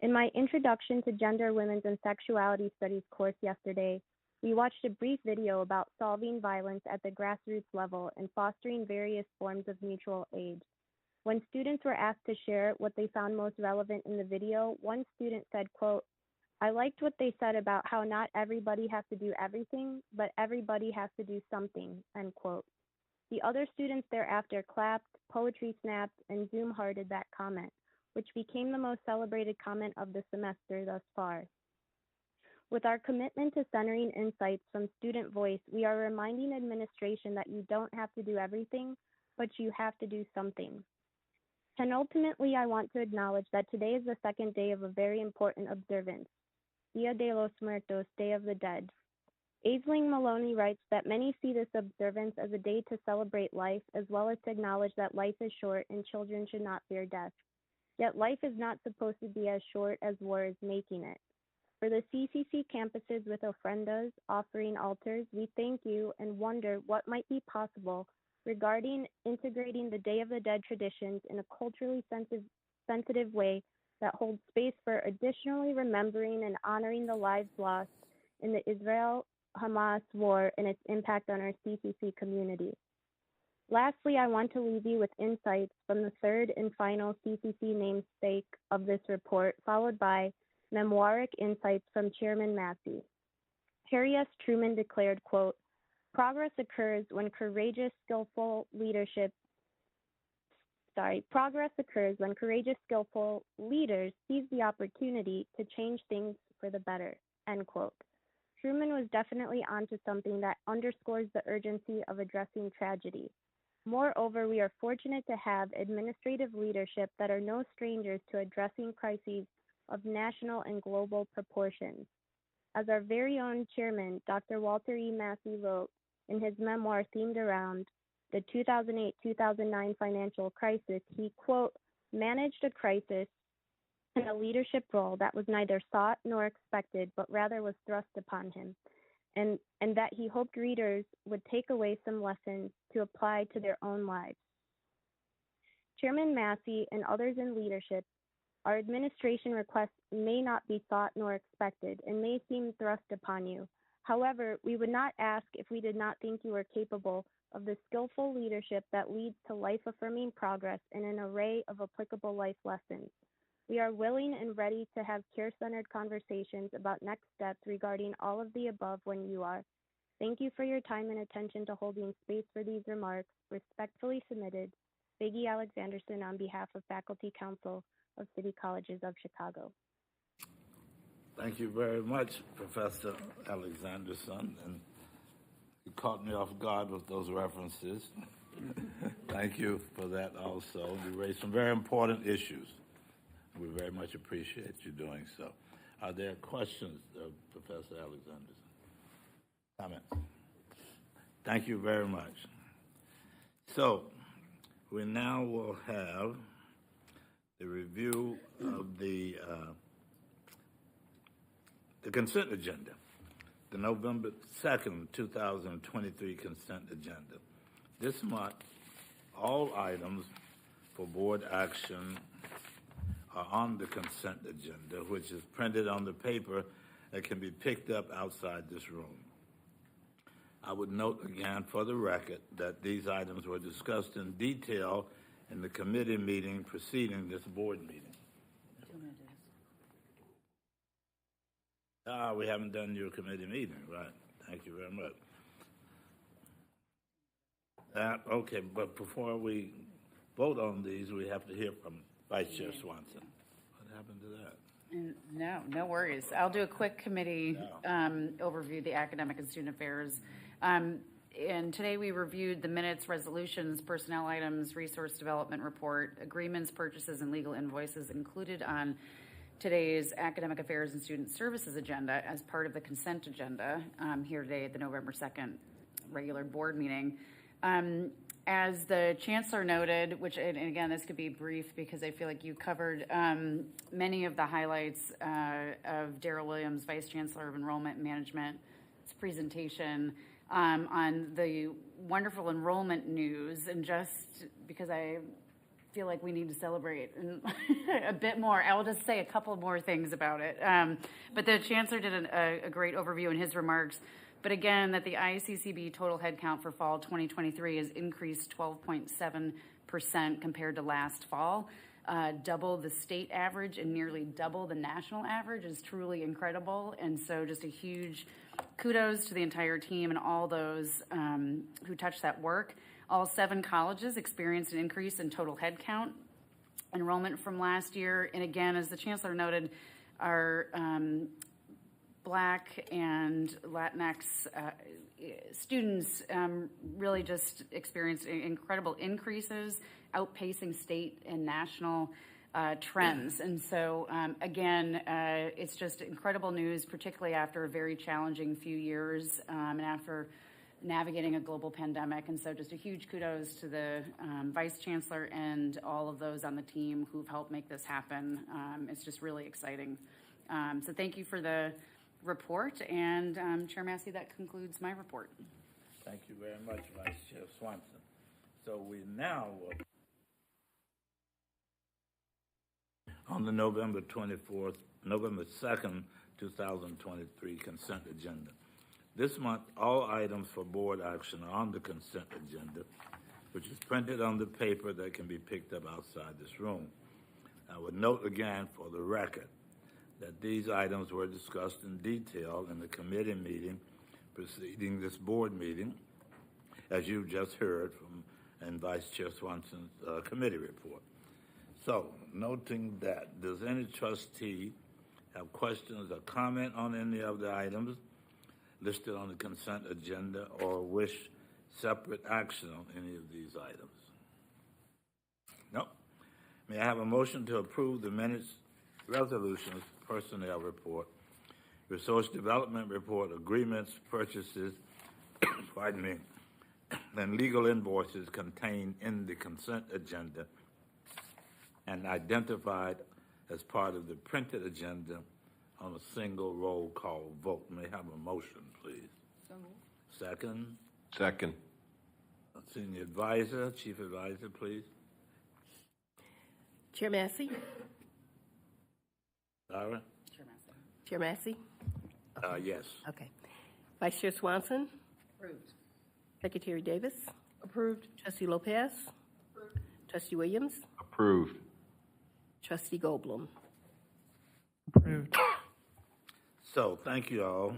In my Introduction to Gender, Women's, and Sexuality Studies course yesterday, we watched a brief video about solving violence at the grassroots level and fostering various forms of mutual aid. When students were asked to share what they found most relevant in the video, one student said, quote, "I liked what they said about how not everybody has to do everything, but everybody has to do something," end quote. The other students thereafter clapped, poetry snapped, and Zoom hearted that comment, which became the most celebrated comment of the semester thus far. With our commitment to centering insights from student voice, we are reminding administration that you don't have to do everything, but you have to do something. And ultimately, I want to acknowledge that today is the second day of a very important observance, Dia de los Muertos, Day of the Dead. Aisling Maloney writes that many see this observance as a day to celebrate life, as well as to acknowledge that life is short and children should not fear death. Yet life is not supposed to be as short as war is making it. For the CCC campuses with ofrendas, offering altars, we thank you and wonder what might be possible regarding integrating the Day of the Dead traditions in a culturally sensitive way that holds space for additionally remembering and honoring the lives lost in the Israel-Hamas war and its impact on our CCC community. Lastly, I want to leave you with insights from the third and final CCC namesake of this report, followed by memoiric insights from Chairman Massey. Harry S. Truman declared, quote, progress occurs when courageous, skillful leaders seize the opportunity to change things for the better, end quote. Truman was definitely onto something that underscores the urgency of addressing tragedy. Moreover, we are fortunate to have administrative leadership that are no strangers to addressing crises of national and global proportions. As our very own chairman, Dr. Walter E. Massey, wrote in his memoir themed around the 2008-2009 financial crisis, he, quote, managed a crisis in a leadership role that was neither sought nor expected, but rather was thrust upon him, and that he hoped readers would take away some lessons to apply to their own lives. Chairman Massey and others in leadership, our administration requests may not be sought nor expected and may seem thrust upon you. However, we would not ask if we did not think you were capable of the skillful leadership that leads to life-affirming progress in an array of applicable life lessons. We are willing and ready to have care-centered conversations about next steps regarding all of the above when you are. Thank you for your time and attention to holding space for these remarks. Respectfully submitted, Biggie Alexanderson on behalf of Faculty Council of City Colleges of Chicago. Thank you very much, Professor Alexanderson, and you caught me off guard with those references. Thank you for that also. You raised some very important issues. We very much appreciate you doing so. Are there questions of Professor Alexanderson? Comments? Thank you very much. So, we now will have the review of the consent agenda, the November 2nd, 2023 consent agenda. This month, all items for board action are on the consent agenda, which is printed on the paper that can be picked up outside this room. I would note again for the record that these items were discussed in detail in the committee meeting preceding this board meeting. We haven't done your committee meeting, right? Thank you very much. Okay, but before we vote on these, we have to hear from Vice Chair Swanson. What happened to that? No worries. I'll do a quick committee overview of the academic and student affairs. And today we reviewed the minutes, resolutions, personnel items, resource development report, agreements, purchases, and legal invoices included on today's academic affairs and student services agenda as part of the consent agenda here today at the November 2nd regular board meeting. As the chancellor noted, and again, this could be brief because I feel like you covered many of the highlights of Darrell Williams, Vice Chancellor of Enrollment and Management's presentation on the wonderful enrollment news, and just because I feel like we need to celebrate a bit more, I will just say a couple more things about it. But the chancellor did a great overview in his remarks. But again, that the ICCB total headcount for fall 2023 has increased 12.7% compared to last fall. Double the state average and nearly double the national average is truly incredible. And so just a huge kudos to the entire team and all those who touched that work. All 7 colleges experienced an increase in total headcount enrollment from last year. And again, as the chancellor noted, our Black and Latinx students really just experienced incredible increases, outpacing state and national trends. And so, again, it's just incredible news, particularly after a very challenging few years and after navigating a global pandemic. And so just a huge kudos to the Vice Chancellor and all of those on the team who've helped make this happen. It's just really exciting. So thank you for the report. And Chair Massey, that concludes my report. Thank you very much, Vice Chair Swanson. So we now will on the November 2nd, 2023 consent agenda. This month, all items for board action are on the consent agenda, which is printed on the paper that can be picked up outside this room. I would note again for the record that these items were discussed in detail in the committee meeting preceding this board meeting, as you just heard from and Vice Chair Swanson's committee report. So, noting that, does any trustee have questions or comment on any of the items listed on the consent agenda or wish separate action on any of these items? No. May I have a motion to approve the minutes, resolutions, personnel report, resource development report, agreements, purchases, pardon me, and legal invoices contained in the consent agenda and identified as part of the printed agenda on a single roll call vote? May I have a motion, please? So moved. Second. Second. Senior Advisor, Chief Advisor, please. Chair Massey? Sarah? Chair Massey. Chair Massey? Yes. Okay. Vice Chair Swanson? Approved. Secretary Davis? Approved. Trustee Lopez? Approved. Trustee Williams? Approved. Trustee Goldblum? Approved. So, thank you all.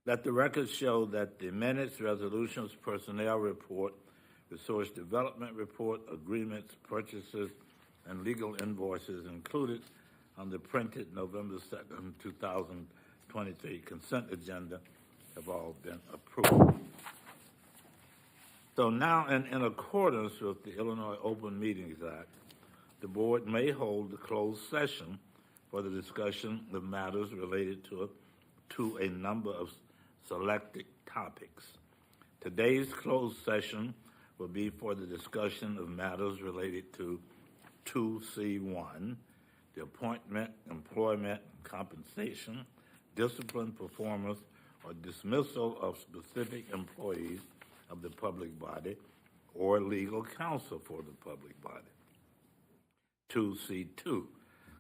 Let the record show that the minutes, resolutions, personnel report, resource development report, agreements, purchases, and legal invoices included on the printed November 2nd, 2023 consent agenda have all been approved. So now, in accordance with the Illinois Open Meetings Act, the board may hold a closed session for the discussion of matters related to a number of selected topics. Today's closed session will be for the discussion of matters related to 2C1, the appointment, employment, compensation, discipline, performance, or dismissal of specific employees of the public body or legal counsel for the public body. 2C2,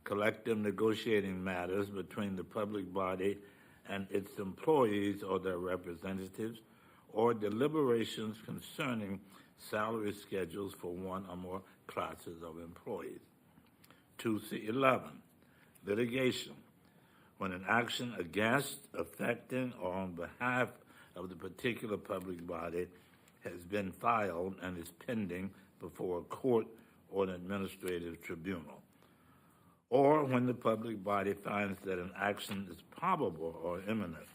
collective negotiating matters between the public body and its employees or their representatives, or deliberations concerning salary schedules for one or more classes of employees. 2C11, litigation, when an action against, affecting, or on behalf of the particular public body has been filed and is pending before a court or an administrative tribunal, or when the public body finds that an action is probable or imminent,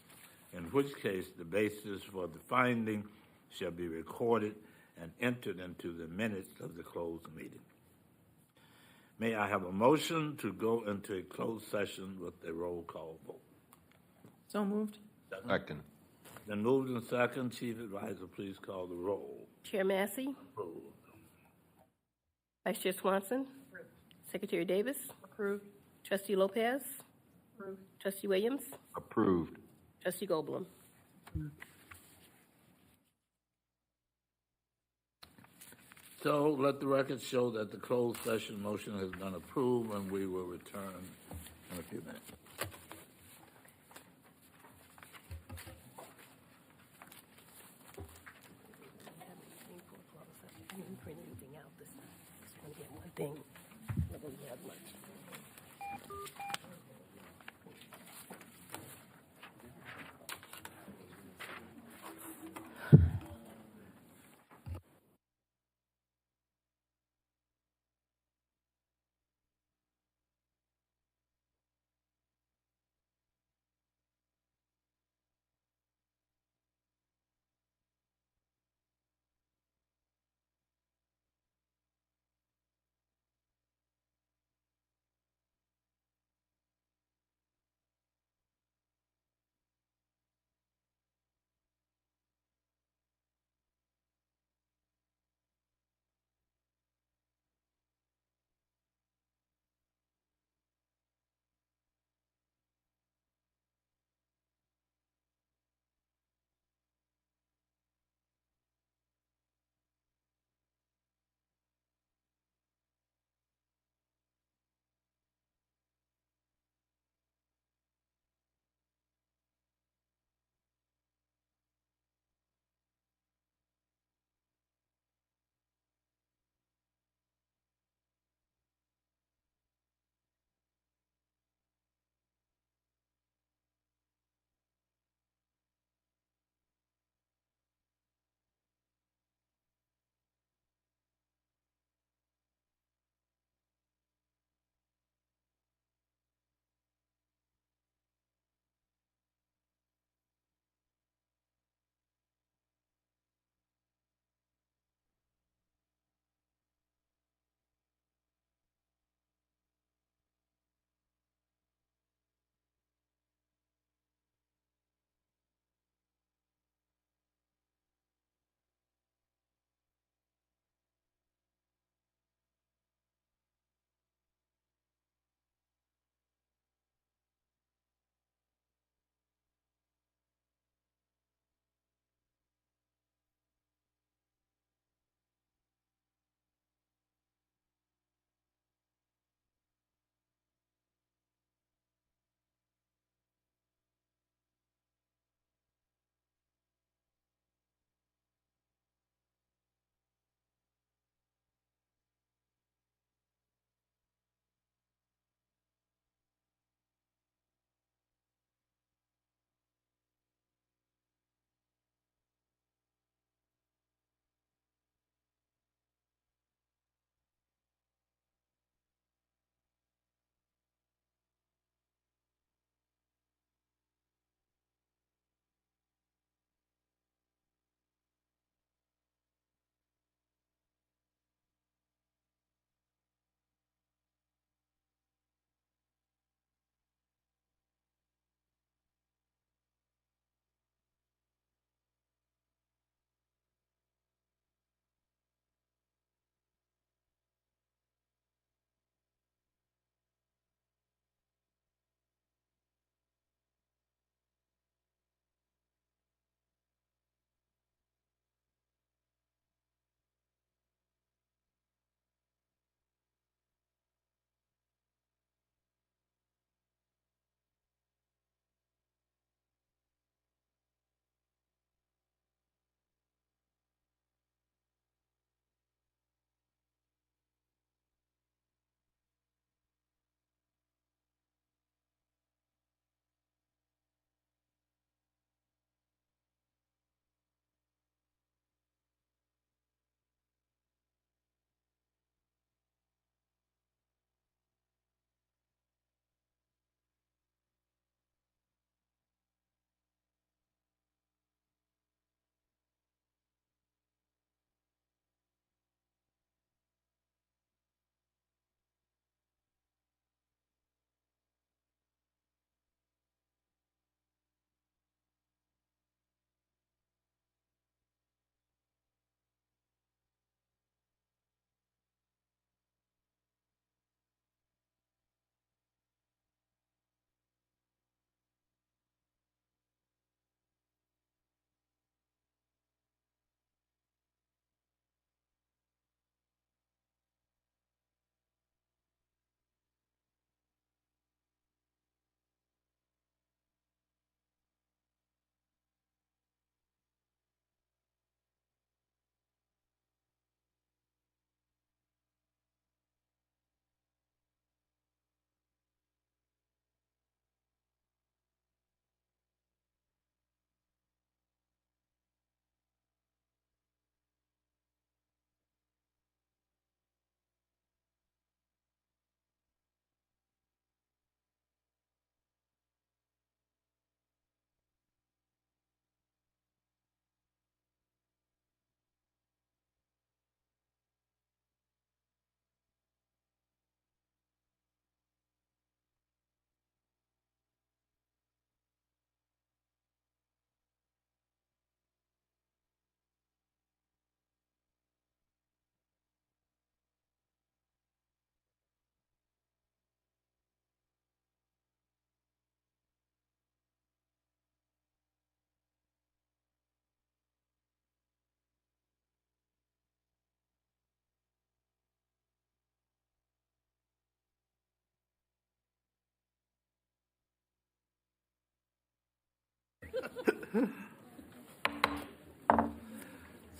in which case the basis for the finding shall be recorded and entered into the minutes of the closed meeting. May I have a motion to go into a closed session with a roll call vote? So moved. Second. Then moved and second. Chief Advisor, please call the roll. Chair Massey? Approved. Vice Chair Swanson? Approved. Secretary Davis? Approved. Trustee Lopez? Approved. Trustee Williams? Approved. Trustee Goldblum? So let the record show that the closed session motion has been approved, and we will return in a few minutes. I didn't print anything out this time. Just want to get one thing. Never really have much.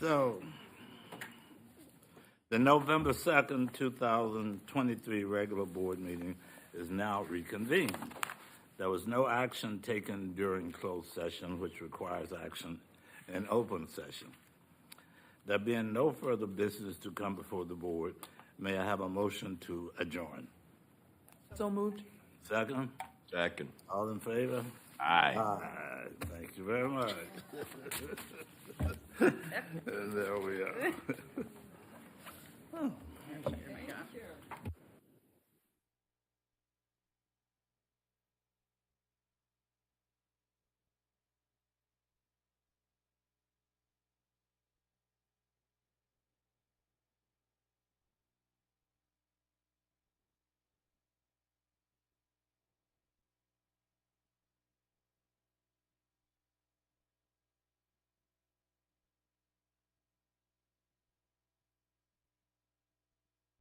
So, the November 2nd, 2023 regular board meeting is now reconvened. There was no action taken during closed session, which requires action in open session. There being no further business to come before the board, may I have a motion to adjourn? So moved. Second? Second. All in favor? Aye. Aye. Thank you very much. There we are. Oh.